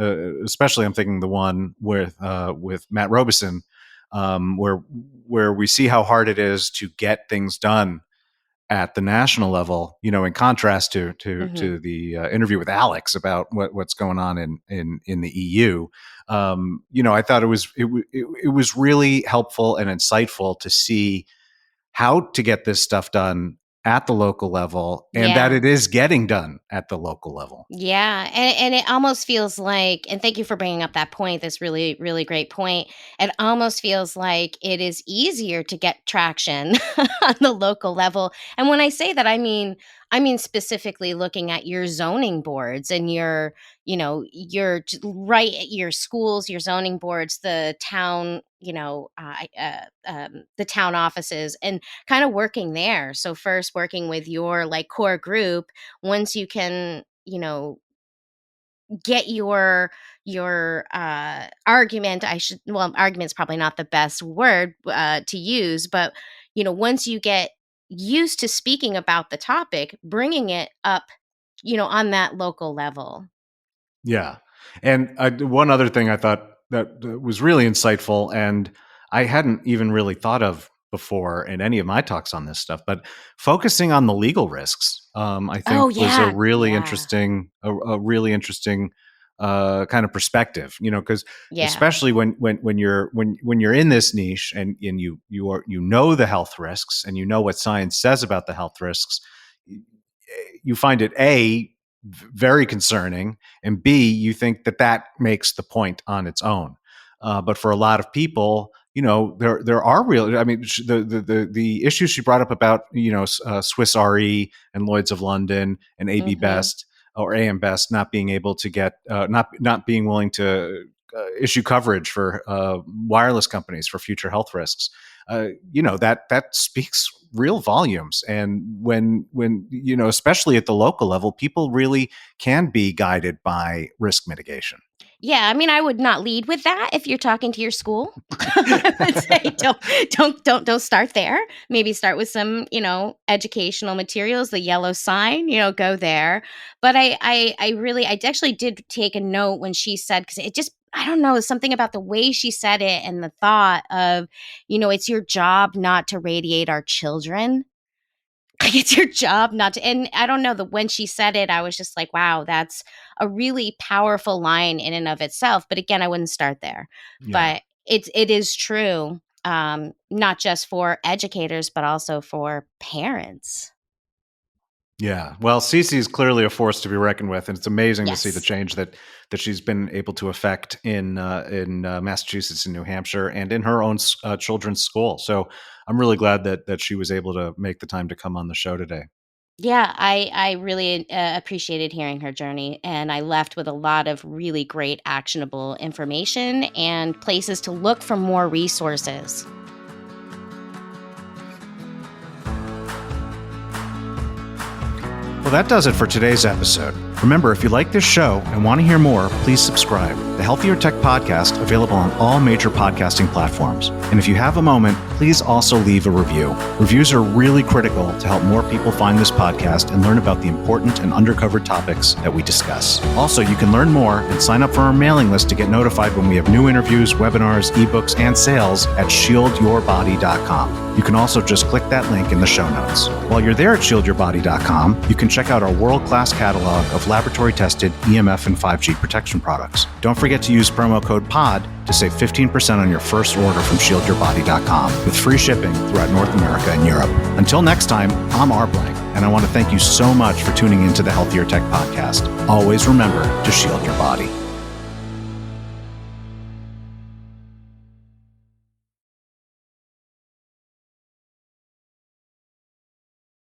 especially I'm thinking the one with Matt Robeson, where we see how hard it is to get things done at the national level, in contrast Mhm. to the interview with Alex about what's going on in the EU. I thought it was really helpful and insightful to see how to get this stuff done at the local level, and that Yeah. it is getting done at the local level. Yeah, and it almost feels like, and thank you for bringing up that point, this really, really great point. It almost feels like it is easier to get traction on the local level. And when I say that, I mean specifically looking at your zoning boards and right at your schools, your zoning boards, the town, the town offices, and kind of working there. So first working with your like core group, once you can get your argument, argument's probably not the best word to use, but once you get used to speaking about the topic, bringing it up on that local level. Yeah. And one other thing I thought that was really insightful, and I hadn't even really thought of before in any of my talks on this stuff, but focusing on the legal risks, I think Oh was a yeah, really yeah, interesting, a really interesting kind of perspective. Because yeah. especially when you're in this niche, and you know the health risks, and you know what science says about the health risks, you find it very concerning, and B, you think that makes the point on its own. But for a lot of people, there are real. I mean, the issues she brought up about Swiss Re and Lloyd's of London and AB Mhm. Best or AM Best not being able to get not being willing to issue coverage for wireless companies for future health risks. that speaks real volumes. And when especially at the local level, people really can be guided by risk mitigation. Yeah, I mean, I would not lead with that if you're talking to your school. I would say don't start there. Maybe start with some, educational materials, the yellow sign, go there. But I actually did take a note when she said, because it just, I don't know, something about the way she said it and the thought of, it's your job not to radiate our children. Like, it's your job not to. And I don't know, when she said it, I was just like, wow, that's a really powerful line in and of itself. But again, I wouldn't start there. Yeah. But it is true, not just for educators, but also for parents. Yeah. Well, Cece is clearly a force to be reckoned with, and it's amazing to see the Yes. change that she's been able to affect in Massachusetts and New Hampshire and in her own children's school. So I'm really glad that she was able to make the time to come on the show today. Yeah, I really appreciated hearing her journey, and I left with a lot of really great actionable information and places to look for more resources. Well, that does it for today's episode. Remember, if you like this show and want to hear more, please subscribe. The Healthier Tech Podcast, available on all major podcasting platforms. And if you have a moment, please also leave a review. Reviews are really critical to help more people find this podcast and learn about the important and undercovered topics that we discuss. Also, you can learn more and sign up for our mailing list to get notified when we have new interviews, webinars, ebooks, and sales at shieldyourbody.com. You can also just click that link in the show notes. While you're there at shieldyourbody.com, you can check out our world-class catalog of laboratory-tested EMF and 5G protection products. Don't forget to use promo code POD to save 15% on your first order from shieldyourbody.com with free shipping throughout North America and Europe. Until next time, I'm R. Blank, and I want to thank you so much for tuning into the Healthier Tech Podcast. Always remember to shield your body.